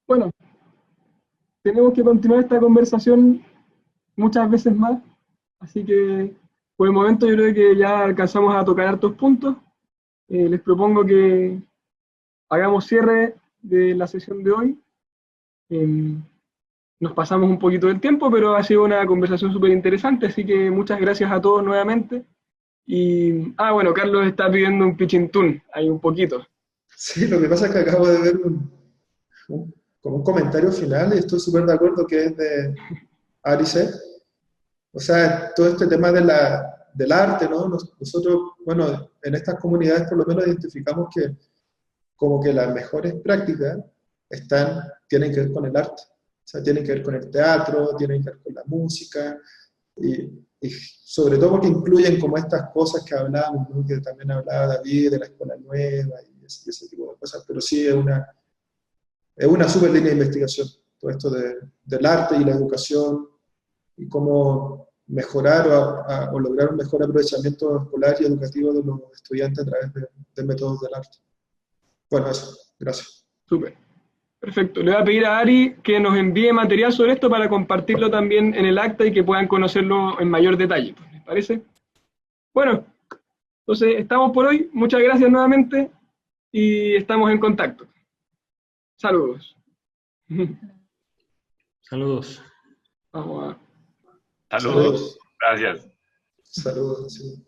Bueno, tenemos que continuar esta conversación muchas veces más, así que por el momento yo creo que ya alcanzamos a tocar hartos puntos. Les propongo que hagamos cierre de la sesión de hoy. Nos pasamos un poquito del tiempo, pero ha sido una conversación súper interesante, así que muchas gracias a todos nuevamente. Y, bueno, Carlos está pidiendo un pitching tune, ahí un poquito. Sí, lo que pasa es que acabo de ver como un comentario final, y estoy súper de acuerdo, que es de Arice. O sea, todo este tema del arte, ¿no? Nosotros, bueno, en estas comunidades por lo menos identificamos que como que las mejores prácticas tienen que ver con el arte. O sea, tienen que ver con el teatro, tienen que ver con la música, y sobre todo porque incluyen como estas cosas que hablábamos, ¿no? Que también hablaba David de la escuela nueva y ese tipo de cosas, pero sí es una súper línea de investigación, todo esto del arte y la educación, y cómo mejorar o lograr un mejor aprovechamiento escolar y educativo de los estudiantes a través de métodos del arte. Bueno, eso. Gracias. Súper. Perfecto. Le voy a pedir a Ari que nos envíe material sobre esto para compartirlo también en el acta y que puedan conocerlo en mayor detalle. ¿Les parece? Bueno, entonces estamos por hoy. Muchas gracias nuevamente y estamos en contacto. Saludos. Saludos. Vamos a... Saludos. Gracias. Saludos. Sí.